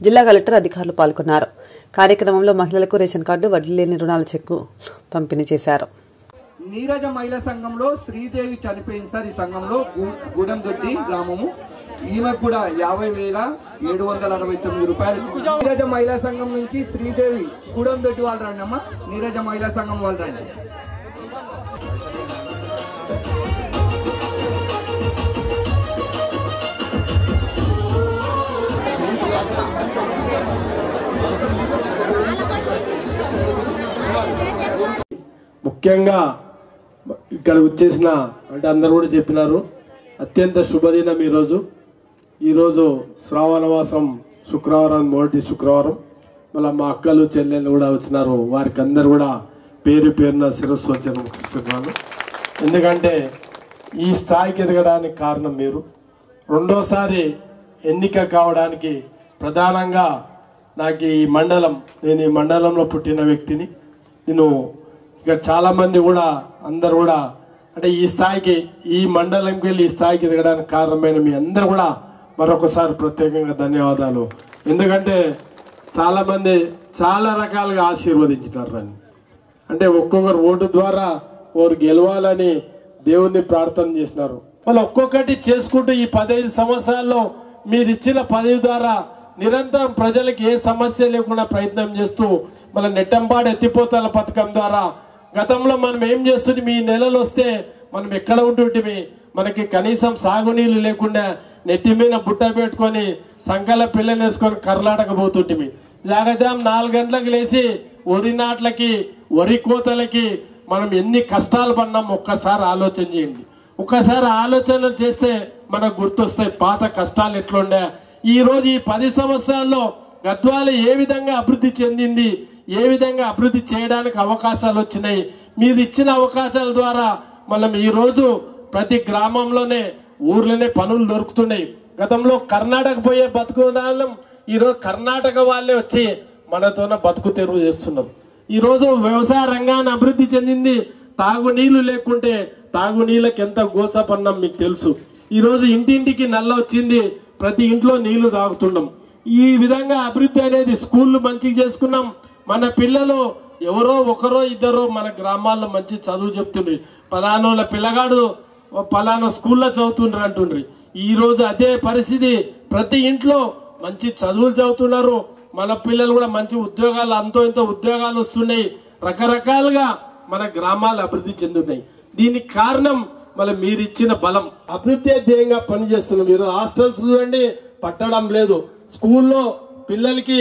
జిల్లా కలెక్టర్, అధికారులు పాల్గొన్నారు. కార్యక్రమంలో మహిళలకు రేషన్ కార్డు, వడ్డీ లేని రుణాల చెక్కు పంపిణీ చేశారు. నీరజ మహిళా సంఘంలో శ్రీదేవి చనిపోయింది సార్. ఈ సంఘంలో గూడెందొడ్డి గ్రామము, ఈమెకు కూడా 50,769 రూపాయలు. నీరజ మహిళా సంఘం నుంచి శ్రీదేవి గూడెందొడ్డి వాళ్ళు రండి అమ్మా. నీరజ మహిళా సంఘం వాళ్ళు రండి. ముఖ్యంగా ఇక్కడ వచ్చేసిన అంటే అందరూ కూడా చెప్పినారు, అత్యంత శుభదినం ఈరోజు శ్రావణ మాసం శుక్రవారం, మొదటి శుక్రవారం. మళ్ళీ మా అక్కలు చెల్లెళ్ళు కూడా వచ్చినారు. వారికి అందరు కూడా పేరు పేరున శిరస్సు వచ్చాను. ఎందుకంటే ఈ స్థాయికి ఎదగడానికి కారణం మీరు. రెండోసారి ఎన్నిక కావడానికి ప్రధానంగా నాకు ఈ మండలం, నేను ఈ మండలంలో పుట్టిన వ్యక్తిని. నేను ఇక్కడ చాలామంది కూడా అందరు కూడా అంటే ఈ స్థాయికి, ఈ మండలంకి వెళ్ళి ఈ స్థాయికి ఎదగడానికి కారణమైన మీ అందరూ కూడా మరొకసారి ప్రత్యేకంగా ధన్యవాదాలు. ఎందుకంటే చాలామంది చాలా రకాలుగా ఆశీర్వదించినారు నన్ను. అంటే ఒక్కొక్కరు ఓటు ద్వారా వారు గెలవాలని దేవుణ్ణి ప్రార్థన చేసినారు. వాళ్ళు ఒక్కొక్కటి చేసుకుంటూ ఈ 15 సంవత్సరాల్లో మీరు ఇచ్చిన పదవి ద్వారా నిరంతరం ప్రజలకు ఏ సమస్య లేకుండా ప్రయత్నం చేస్తూ మన నెట్టంపాడు ఎత్తిపోతల పథకం ద్వారా గతంలో మనం ఏం చేస్తుంది, మీ నెలలు వస్తే మనం ఎక్కడ ఉంటుంటిమి, మనకి కనీసం సాగునీళ్ళు లేకుండా నెట్టి మీద బుట్ట పెట్టుకొని సంకల పిల్లలు వేసుకొని కర్లాటకపోతుంటిమి. జాగజాం 4 గంటలకు లేచి వరి నాట్లకి, వరి కోతలకి మనం ఎన్ని కష్టాలు పడినాం ఒక్కసారి ఆలోచన చేయండి. ఒక్కసారి ఆలోచనలు చేస్తే మనకు గుర్తొస్తాయి పాత కష్టాలు ఎట్లుండే. ఈరోజు ఈ 10 సంవత్సరాల్లో గద్వాల ఏ విధంగా అభివృద్ధి చెందింది, ఏ విధంగా అభివృద్ధి చేయడానికి అవకాశాలు వచ్చినాయి. మీరు ఇచ్చిన అవకాశాల ద్వారా మనం ఈరోజు ప్రతి గ్రామంలోనే ఊర్లోనే పనులు దొరుకుతున్నాయి. గతంలో కర్ణాటక పోయే బతుకుదానం ఈరోజు కర్ణాటక వాళ్ళే వచ్చి మనతోనే బతుకు తెరువు చేస్తున్నారు. ఈరోజు వ్యవసాయ రంగాన్ని అభివృద్ధి చెందింది. తాగునీళ్ళు లేకుంటే తాగునీళ్ళకి ఎంత గోసపన్నాం మీకు తెలుసు. ఈరోజు ఇంటింటికి నల్ల వచ్చింది, ప్రతి ఇంట్లో నీళ్లు తాగుతున్నాం. ఈ విధంగా అభివృద్ధి అనేది స్కూళ్ళు మంచిగా చేసుకున్నాం. మన పిల్లలు ఎవరో ఒకరో ఇద్దరో మన గ్రామాల్లో మంచి చదువు చెప్తుండ్రి. పలానోళ్ళ పిల్లగాడు పలానా స్కూల్లో చదువుతుండ్రు అంటుండ్రి. ఈరోజు అదే పరిస్థితి. ప్రతి ఇంట్లో మంచి చదువులు చదువుతున్నారు, మన పిల్లలు కూడా మంచి ఉద్యోగాలు, అంతో ఇంతో ఉద్యోగాలు వస్తున్నాయి. రకరకాలుగా మన గ్రామాలు అభివృద్ధి చెందుతున్నాయి. దీనికి కారణం మళ్ళీ మీరు ఇచ్చిన బలం. అభివృద్ధి ధ్యేయంగా పనిచేస్తున్నాం. మీరు హాస్టల్స్ చూడండి, పట్టడం లేదు. స్కూల్లో పిల్లలకి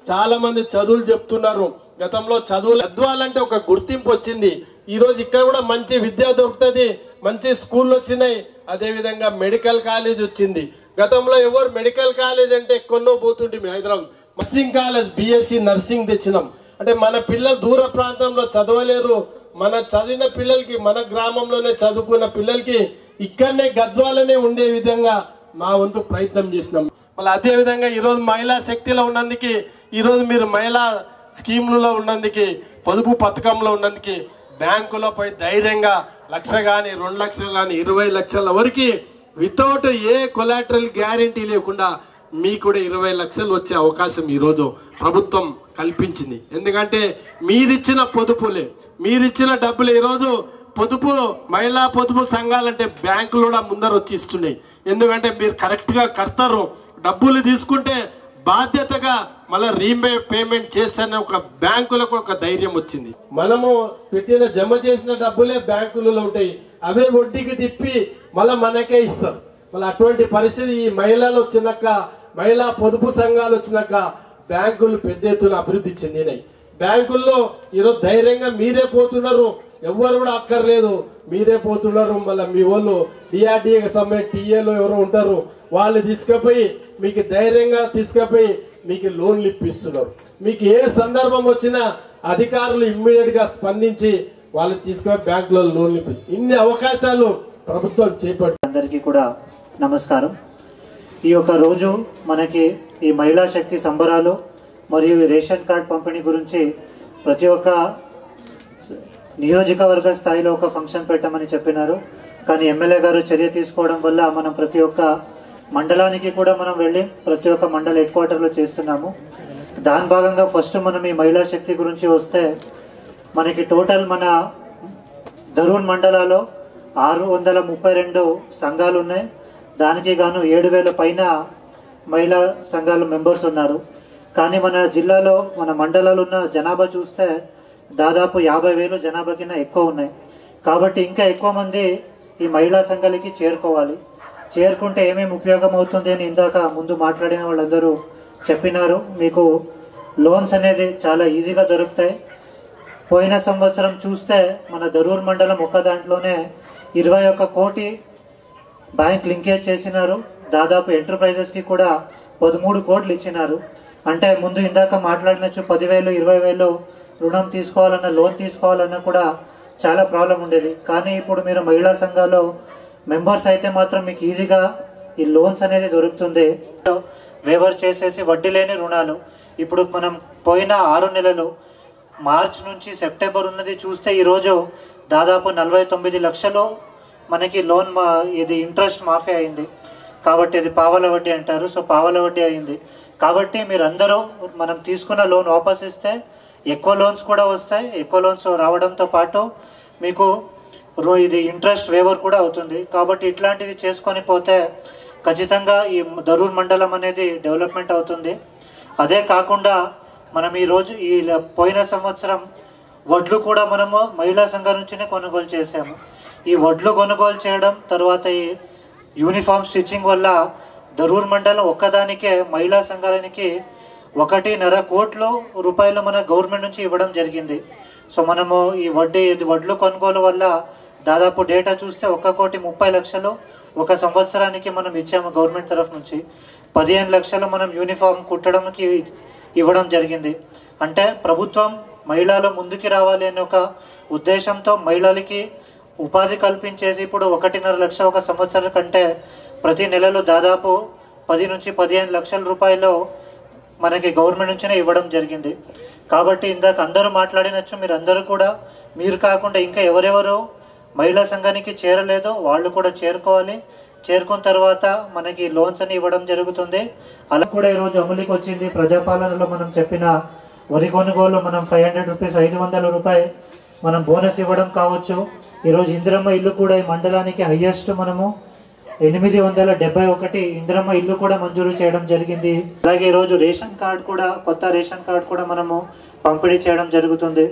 చాలా మంది చదువులు చెప్తున్నారు. గతంలో చదువులు చదవాలంటే ఒక గుర్తింపు వచ్చింది. ఈ రోజు ఇక్కడ కూడా మంచి విద్య దొరుకుతుంది, మంచి స్కూళ్ళు వచ్చినాయి. అదే విధంగా మెడికల్ కాలేజ్ వచ్చింది. గతంలో ఎవరు మెడికల్ కాలేజ్ అంటే ఎక్కడో పోతుంటే Hyderabad nursing college BSc nursing తెచ్చినాం. అంటే మన పిల్లలు దూర ప్రాంతంలో చదవలేరు. మన చదివిన పిల్లలకి, మన గ్రామంలోనే చదువుకున్న పిల్లలకి ఇక్కడనే గద్వాలనే ఉండే విధంగా మా వంతు ప్రయత్నం చేసినాం. మళ్ళీ అదే విధంగా ఈరోజు మహిళా శక్తిలో ఉన్నందుకు, ఈరోజు మీరు మహిళా స్కీములలో ఉన్నందుకు, పొదుపు పథకంలో ఉన్నందుకు బ్యాంకులో పోయి ధైర్యంగా 1,00,000 కానీ 2 లక్షలు కానీ 20 లక్షల వరకు వితౌట్ ఏ కొలాటరల్ గ్యారంటీ లేకుండా మీకు కూడా 20 లక్షలు వచ్చే అవకాశం ఈరోజు ప్రభుత్వం కల్పించింది. ఎందుకంటే మీరిచ్చిన పొదుపులే, మీరిచ్చిన డబ్బులు ఈరోజు పొదుపు, మహిళా పొదుపు సంఘాలంటే బ్యాంకులు కూడా ముందర వచ్చి ఇస్తున్నాయి. ఎందుకంటే మీరు కరెక్ట్గా కడతారు, డబ్బులు తీసుకుంటే బాధ్యతగా మళ్ళీ పేమెంట్ చేస్తేనే ఒక బ్యాంకులకు ఒక ధైర్యం వచ్చింది. మనము పెట్టిన జమ చేసిన డబ్బులే బ్యాంకులలో ఉంటాయి, అవే వడ్డీకి తిప్పి మళ్ళీ మనకే ఇస్తారు. మళ్ళీ అటువంటి పరిస్థితి ఈ మహిళలు వచ్చినాక, మహిళా పొదుపు సంఘాలు వచ్చినాక బ్యాంకులు పెద్ద ఎత్తున అభివృద్ధి చెందినాయి. బ్యాంకుల్లో ఈరోజు ధైర్యంగా మీరే పోతున్నారు, ఎవరు కూడా అక్కర్లేదు, మీరే పోతున్నారు. మళ్ళీ మీ వాళ్ళు డిఆర్డిఏ సమ్మె టీఏలో ఎవరో ఉంటారు, వాళ్ళు తీసుకుపోయి మీకు ధైర్యంగా తీసుకుపోయి మీకు లోన్లు ఇప్పిస్తున్నారు. మీకు ఏ సందర్భం వచ్చినా అధికారులు ఇమ్మీడియట్ గా స్పందించి వాళ్ళు తీసుకుపోయి బ్యాంకులో లోన్లు ఇప్పి ఇన్ని అవకాశాలు ప్రభుత్వం చేపట్టింది. అందరికీ కూడా నమస్కారం. ఈ యొక్క రోజు మనకి ఈ మహిళా శక్తి సంబరాలు మరియు రేషన్ కార్డ్ పంపిణీ గురించి ప్రతి ఒక్క నియోజకవర్గ స్థాయిలో ఒక ఫంక్షన్ పెట్టమని చెప్పినారు. కానీ ఎమ్మెల్యే గారు చర్య తీసుకోవడం వల్ల మనం ప్రతి ఒక్క మండలానికి కూడా మనం వెళ్ళి ప్రతి ఒక్క మండల హెడ్ క్వార్టర్లో చేస్తున్నాము. దాని భాగంగా ఫస్ట్ మనం ఈ మహిళా శక్తి గురించి వస్తే, మనకి టోటల్ మన దరూర్ మండలాలో 632 సంఘాలు ఉన్నాయి. దానికి గాను 7,000 పైన మహిళా సంఘాలు మెంబర్స్ ఉన్నారు. కానీ మన జిల్లాలో, మన మండలాలు ఉన్న జనాభా చూస్తే దాదాపు 50,000 జనాభా కింద ఎక్కువ ఉన్నాయి. కాబట్టి ఇంకా ఎక్కువ మంది ఈ మహిళా సంఘాలకి చేరుకోవాలి. చేరుకుంటే ఏమేమి ఉపయోగం అవుతుంది అని ఇందాక ముందు మాట్లాడిన వాళ్ళందరూ చెప్పినారు. మీకు లోన్స్ అనేది చాలా ఈజీగా దొరుకుతాయి. పోయిన సంవత్సరం చూస్తే మన దరూర్ మండలం ఒక్క దాంట్లోనే 21 కోటి బ్యాంక్ లింకేజ్ చేసినారు. దాదాపు ఎంటర్ప్రైజెస్కి కూడా 13 కోట్లు ఇచ్చినారు. అంటే ముందు ఇందాక మాట్లాడినచ్చు 10,000 20,000 రుణం తీసుకోవాలన్నా, లోన్ తీసుకోవాలన్నా కూడా చాలా ప్రాబ్లం ఉండేది. కానీ ఇప్పుడు మీరు మహిళా సంఘాల్లో మెంబర్స్ అయితే మాత్రం మీకు ఈజీగా ఈ లోన్స్ అనేది దొరుకుతుంది. వేవర్ చేసేసి వడ్డీ లేని రుణాలు ఇప్పుడు మనం పోయిన 6 నెలలు మార్చ్ నుంచి సెప్టెంబర్ ఉన్నది చూస్తే ఈరోజు దాదాపు 49 లక్షలు మనకి లోన్ ఇది ఇంట్రెస్ట్ మాఫీ అయింది. కాబట్టి ఇది పావల వడ్డీ అంటారు. సో పావల వడ్డీ అయింది. కాబట్టి మీరందరూ మనం తీసుకున్న లోన్ వాపస్ ఇస్తే ఎక్కువ లోన్స్ కూడా వస్తాయి. ఎక్కువ లోన్స్ రావడంతో పాటు మీకు ఇది ఇంట్రెస్ట్ వేవర్ కూడా అవుతుంది. కాబట్టి ఇట్లాంటిది చేసుకొని పోతే ఖచ్చితంగా ఈ దరూర్ మండలం అనేది డెవలప్మెంట్ అవుతుంది. అదే కాకుండా మనం ఈరోజు ఈ పోయిన సంవత్సరం వడ్లు కూడా మనము మహిళా సంఘం నుంచినే కొనుగోలు చేసాము. ఈ వడ్లు కొనుగోలు చేయడం, తర్వాత ఈ యూనిఫామ్ స్టిచ్చింగ్ వల్ల దరూర్ మండలం ఒక్కదానికే మహిళా సంఘాలకి 1.5 కోట్ల రూపాయలు మన గవర్నమెంట్ నుంచి ఇవ్వడం జరిగింది. సో మనము ఈ వడ్లు కొనుగోలు వల్ల దాదాపు డేటా చూస్తే 1,30,00,000 ఒక సంవత్సరానికి మనం ఇచ్చాము గవర్నమెంట్ తరఫు నుంచి. 15 లక్షలు మనం యూనిఫామ్ కుట్టడానికి ఇవ్వడం జరిగింది. అంటే ప్రభుత్వం మహిళలు ముందుకు రావాలి అనే ఒక ఉద్దేశంతో మహిళలకి ఉపాధి కల్పించేసి ఇప్పుడు 1.5 లక్ష ఒక సంవత్సరం కంటే ప్రతి నెలలో దాదాపు 10 నుంచి 15 లక్షల రూపాయలు మనకి గవర్నమెంట్ నుంచినే ఇవ్వడం జరిగింది. కాబట్టి ఇందాక అందరూ మాట్లాడినచ్చు, మీరు అందరూ కూడా, మీరు కాకుండా ఇంకా ఎవరెవరు మహిళా సంఘానికి చేరలేదో వాళ్ళు కూడా చేరుకోవాలి. చేరుకున్న తర్వాత మనకి లోన్స్ అని ఇవ్వడం జరుగుతుంది. అలా కూడా ఈరోజు అమలుకి వచ్చింది. ప్రజాపాలనలో మనం చెప్పిన వరి కొనుగోలు మనం 500 రూపీస్ 500 రూపాయలు మనం బోనస్ ఇవ్వడం కావచ్చు. ఈరోజు ఇందిరమ్మ ఇల్లు కూడా ఈ మండలానికి హైయెస్ట్ మనము 871 ఇందిరమ్మ ఇల్లు కూడా మంజూరు చేయడం జరిగింది. అలాగే ఈరోజు రేషన్ కార్డ్ కూడా, కొత్త రేషన్ కార్డ్ కూడా మనము పంపిణీ చేయడం జరుగుతుంది.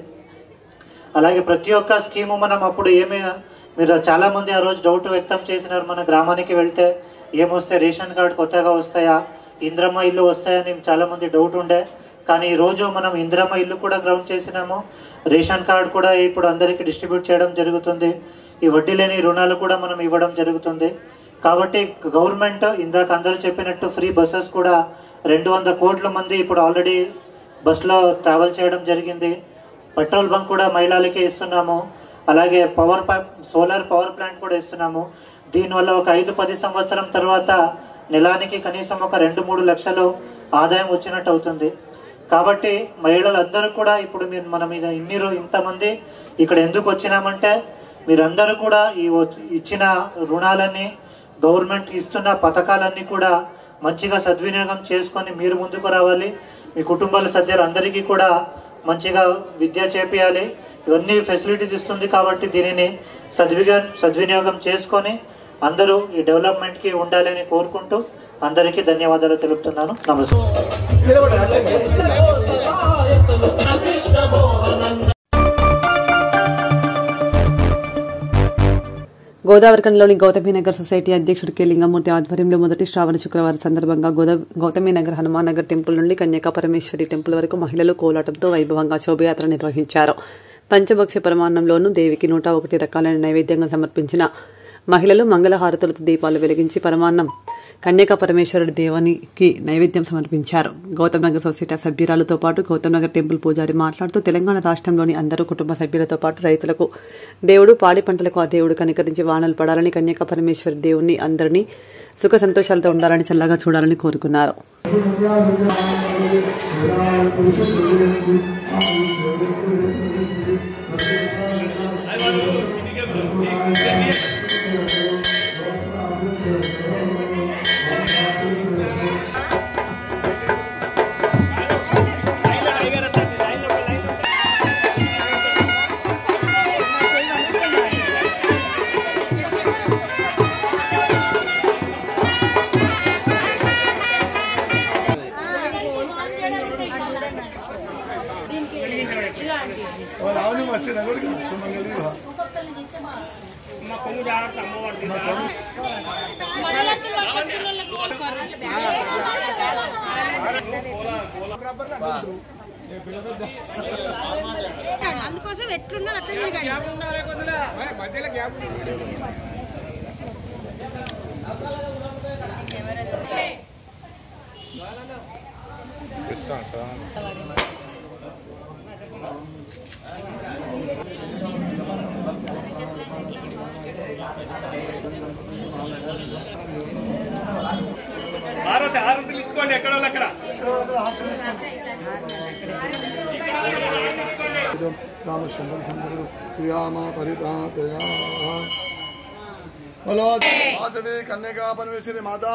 అలాగే ప్రతి ఒక్క స్కీము మనం అప్పుడు మీరు చాలామంది ఆ రోజు డౌట్ వ్యక్తం చేసినారు, మన గ్రామానికి వెళ్తే ఏమొస్తే రేషన్ కార్డ్ కొత్తగా వస్తాయా, ఇందిరమ్మ ఇల్లు వస్తాయని చాలామంది డౌట్ ఉండే. కానీ ఈరోజు మనం ఇందిరమ్మ ఇల్లు కూడా గ్రౌండ్ చేసినాము, రేషన్ కార్డ్ కూడా ఇప్పుడు అందరికీ డిస్ట్రిబ్యూట్ చేయడం జరుగుతుంది. ఈ వడ్డీ లేని రుణాలు కూడా మనం ఇవ్వడం జరుగుతుంది. కాబట్టి గవర్నమెంట్ ఇందాక అందరూ చెప్పినట్టు ఫ్రీ బస్సెస్ కూడా 200 కోట్ల మంది ఇప్పుడు ఆల్రెడీ బస్సులో ట్రావెల్ చేయడం జరిగింది. పెట్రోల్ బంక్ కూడా మహిళలకే ఇస్తున్నాము. అలాగే సోలార్ పవర్ ప్లాంట్ కూడా ఇస్తున్నాము. దీనివల్ల ఒక 5-10 సంవత్సరం తర్వాత నెలానికి కనీసం ఒక 2-3 లక్షలు ఆదాయం వచ్చినట్టు అవుతుంది. కాబట్టి మహిళలందరూ కూడా ఇప్పుడు మన మీద ఇంతమంది ఇక్కడ ఎందుకు వచ్చినామంటే మీరందరూ కూడా ఈ ఇచ్చిన రుణాలన్నీ, గవర్నమెంట్ ఇస్తున్న పథకాలన్నీ కూడా మంచిగా సద్వినియోగం చేసుకొని మీరు ముందుకు రావాలి. మీ కుటుంబాల సభ్యులు అందరికీ కూడా మంచిగా విద్య చేపియాలి. ఇవన్నీ ఫెసిలిటీస్ ఇస్తుంది కాబట్టి దీనిని సద్వినియోగం చేసుకొని అందరూ ఈ డెవలప్మెంట్కి ఉండాలని కోరుకుంటూ అందరికీ ధన్యవాదాలు తెలుపుతున్నాను. నమస్కారం. గోదావరిఖండ్లోని గౌతమీనగర్ సొసైటీ అధ్యక్షుడు కె లింగమూర్తి ఆధ్వర్యంలో మొదటి శ్రావణ శుక్రవారం సందర్భంగా గౌతమీనగర్ హనుమాన్ నగర్ టెంపుల్ నుండి కన్యకా పరమేశ్వరి టెంపుల్ వరకు మహిళలు కోలాటంతో వైభవంగా శోభయాత్ర నిర్వహించారు. పంచభక్ష పరమాన్నంలోనూ దేవికి 101 రకాలైన నైవేద్యంగా సమర్పించిన మహిళలు మంగళహారతులతో దీపాలు వెలిగించి పరమాన్నం కన్యకా పరమేశ్వరుడి దేవునికి నైవేద్యం సమర్పించారు. గౌతమ్ నగర్ సొసైటీ సభ్యురాలతో పాటు గౌతమ్ నగర్ టెంపుల్ పూజారి మాట్లాడుతూ తెలంగాణ రాష్ట్రంలోని అందరూ కుటుంబ సభ్యులతో పాటు రైతులకు దేవుడు, పాడి పంటలకు ఆ దేవుడు కనికరించి వానలు పడాలని, కన్యకా పరమేశ్వరి దేవుణ్ణి అందరినీ సుఖ సంతోషాలతో ఉండాలని, చల్లగా చూడాలని కోరుకున్నారు. అందుకోసం ఎట్లున్నా అట్లా తిరగండి. ఆరతులు ఇచ్చుకోండి, ఎక్కడ అక్కడ కన్యకా పరమేశ్వరి మాతా.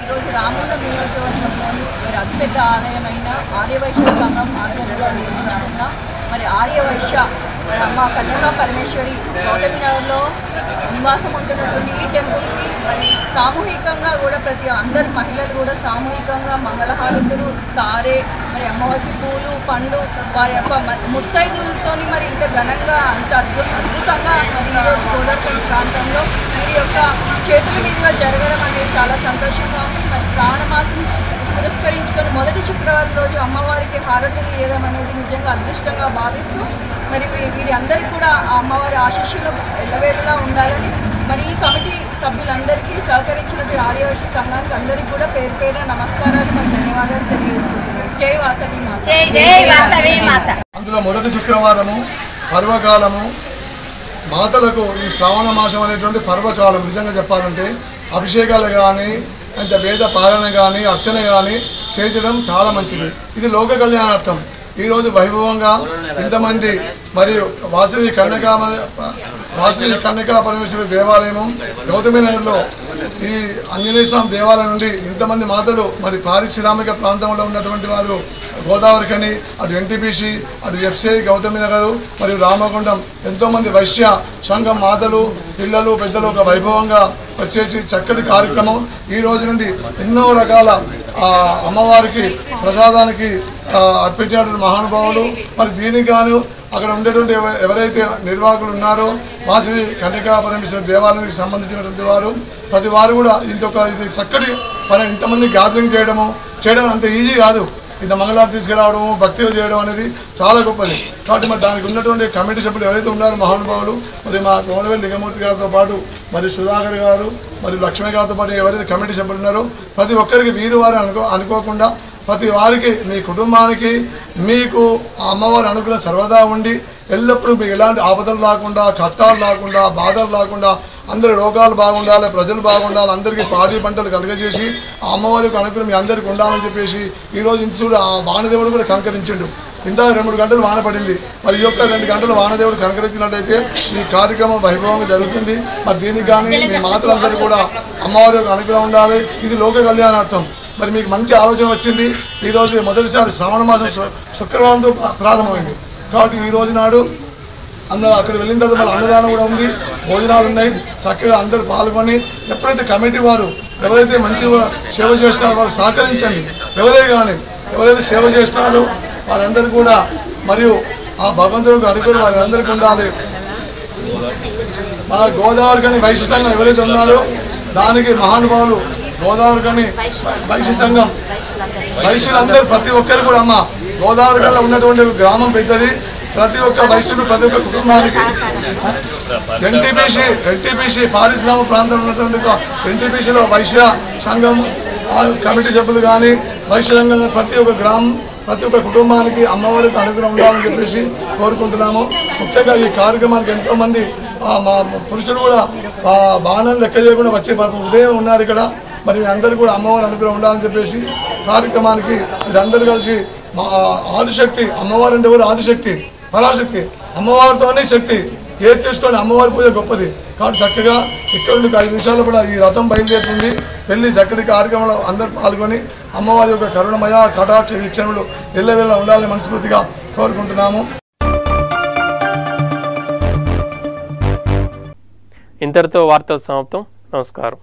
ఈరోజు రామగుండం నియోజకవర్గంలోని మరి అతిపెద్ద ఆలయమైన ఆర్యవైశ్య సంఘం ఆధ్వర్యంలో నిర్మించుకున్న మరి ఆర్యవైశ్య మరి అమ్మ కన్యకా పరమేశ్వరి గౌతమి నగర్లో నివాసం ఉంటున్నటువంటి ఈ టెంపుల్కి మరి సామూహికంగా కూడా అందరు మహిళలు కూడా సామూహికంగా మంగళహారతులు సారే మరి అమ్మవారికి పూలు పండ్లు వారి యొక్క ముత్తైదులతో మరి ఇంత ఘనంగా అంత అద్భుతంగా మరి ఈరోజు గోదావరి ప్రాంతంలో వీరి యొక్క చేతుల మీదుగా జరగడం అనేది చాలా సంతోషంగా ఉంది. మరి శ్రావణ మాసం పురస్కరించుకొని మొదటి శుక్రవారం రోజు అమ్మవారికి హారతులు ఇవ్వడం అనేది నిజంగా అదృష్టంగా భావిస్తూ మరి వీరి అందరికీ కూడా ఆ అమ్మవారి ఆశీస్సులు ఎల్లవేళలా ఉండాలని మరి ఈ కమిటీ సభ్యులందరికీ సహకరించినటువంటి ఆర్యవైశ్య సంఘానికి అందరికీ కూడా పేరు పేరున నమస్కారాలు మరియు ధన్యవాదాలు తెలియజేసుకుంటున్నాను. జై వాసవి మాత. జై వాసవి మాత. అందులో మొదటి శుక్రవారము పర్వకాలము మాతలకు ఈ శ్రావణ మాసం అనేటువంటి పర్వకాలం. నిజంగా చెప్పాలంటే అభిషేకాలు కానీ అంటే వేద పాలన కానీ అర్చన కానీ చేయడం చాలా మంచిది. ఇది లోక కళ్యాణార్థం. ఈరోజు వైభవంగా ఇంతమంది మరియు వాసవి కన్యకా పరమేశ్వరి దేవాలయము గౌతమి నగర్లో ఈ ఆంజనేయ స్వామి దేవాలయం నుండి ఇంతమంది మాతలు మరి పారిశ్రామిక ప్రాంతంలో ఉన్నటువంటి వారు గోదావరికని అటు ఎన్టీపీసీ అటు ఎఫ్సిఐ గౌతమి నగరు మరియు రామగుండం ఎంతోమంది వైశ్య సంఘం మాతలు పిల్లలు పెద్దలు ఒక వైభవంగా వచ్చేసి చక్కటి కార్యక్రమం ఈ రోజు నుండి ఎన్నో రకాల అమ్మవారికి ప్రసాదానికి అర్పించినటువంటి మహానుభావులు మరి దీనికి గాను అక్కడ ఉండేటువంటి ఎవరైతే నిర్వాహకులు ఉన్నారో వాసవి కన్యకా పరమేశ్వరి దేవాలయానికి సంబంధించినటువంటి వారు ప్రతి వారు కూడా ఇది చక్కటి పని. ఇంతమంది గ్యాదరింగ్ చేయడం అంత ఈజీ కాదు. ఇంత మంగళారతి తీసుకురావడము భక్తిగా చేయడం అనేది చాలా గొప్పది. కాబట్టి మరి దానికి ఉన్నటువంటి కమిటీ సభ్యులు ఎవరైతే ఉన్నారో మహానుభావులు మరి మా కోనవేలు లింగమూర్తి గారితో పాటు మరి సుధాకర్ గారు మరి లక్ష్మీ గారితో పాటు ఎవరైతే కమిటీ సభ్యులు ఉన్నారో ప్రతి ఒక్కరికి వీరు వారు అనుకోకుండా ప్రతి వారికి మీ కుటుంబానికి మీకు అమ్మవారి అనుగ్రహం సర్వదా ఉండి ఎల్లప్పుడూ మీకు ఎలాంటి ఆపదలు రాకుండా కష్టాలు రాకుండా బాధలు రాకుండా అందరి రోగాలు బాగుండాలి, ప్రజలు బాగుండాలి, అందరికీ పాడి పంటలు కలుగజేసి ఆ అమ్మవారి యొక్క అనుగ్రహం మీ అందరికీ ఉండాలని చెప్పేసి ఈరోజు ఇంచుడు ఆ వానదేవుడు కూడా కనకరించిండు. ఇందాక 2 గంటలు వాన పడింది. మరి ఈ యొక్క 2 గంటలు వానదేవుడు కనకరించినట్టయితే ఈ కార్యక్రమం వైభవంగా జరుగుతుంది. మరి దీనికి కానీ మీ మాతలందరూ కూడా అమ్మవారి యొక్క అనుగ్రహం ఉండాలి. ఇది లోక కళ్యాణార్థం. మరి మీకు మంచి ఆలోచన వచ్చింది. ఈరోజు మొదటిసారి శ్రావణ మాసం శుక్రవారంతో ప్రారంభమైంది. కాబట్టి ఈ రోజు నాడు అక్కడ వెళ్ళిన తర్వాత మళ్ళీ అన్నదానం కూడా ఉంది, భోజనాలు ఉన్నాయి. చక్కగా అందరూ పాల్గొని ఎప్పుడైతే కమిటీ వారు ఎవరైతే మంచిగా సేవ చేస్తారో వాళ్ళు సహకరించండి. ఎవరైతే సేవ చేస్తారో వారందరూ కూడా మరియు ఆ భగవంతుడికి అనుకుని వారందరికీ ఉండాలి. మన గోదావరి కానీ వైశ్య సంఘం ఎవరైతే ఉన్నారో దానికి మహానుభావులు గోదావరి కానీ వైశ్య సంఘం వైశ్యులందరూ ప్రతి ఒక్కరు కూడా అమ్మ గోదావరి కన్నా ఉన్నటువంటి గ్రామం పెద్దది. ప్రతి ఒక్క వైశ్యుడు ప్రతి ఒక్క కుటుంబానికి ఎన్టీపీసీ పారిశ్రామిక ప్రాంతంలో ఉన్నటువంటి ఎన్టీపీసీలో వైశ్య సంఘం కమిటీ సభ్యులు కానీ వైశ్య సంఘం ప్రతి ఒక్క గ్రామం ప్రతి ఒక్క కుటుంబానికి అమ్మవారికి అనుగ్రహం ఉండాలని చెప్పేసి కోరుకుంటున్నాము. ముఖ్యంగా ఈ కార్యక్రమానికి ఎంతోమంది మా పురుషులు కూడా బాణాలు లెక్క చేయకుండా వచ్చే ఉదయం ఉన్నారు ఇక్కడ. మరి అందరూ కూడా అమ్మవారి అనుగ్రహం ఉండాలని చెప్పేసి కార్యక్రమానికి మీరందరూ కలిసి మా ఆదిశక్తి అమ్మవారు అంటే ఎవరు ఆదిశక్తి పరాశక్తి అమ్మవారితోనే శక్తి ఏది చేసుకొని అమ్మవారి పూజ గొప్పది. కాబట్టి చక్కగా ఇక్కడ నుండి 5 నిమిషాల్లో కూడా ఈ రథం బయలుదేరుతుంది. వెళ్ళి చక్కటి కార్యక్రమంలో అందరూ పాల్గొని అమ్మవారి యొక్క కరుణమయ కటాక్ష వీక్షణలు ఎల్లవేళ ఉండాలని మనస్ఫూర్తిగా కోరుకుంటున్నాము. ఇంతటితో వార్తలు సమాప్తం. నమస్కారం.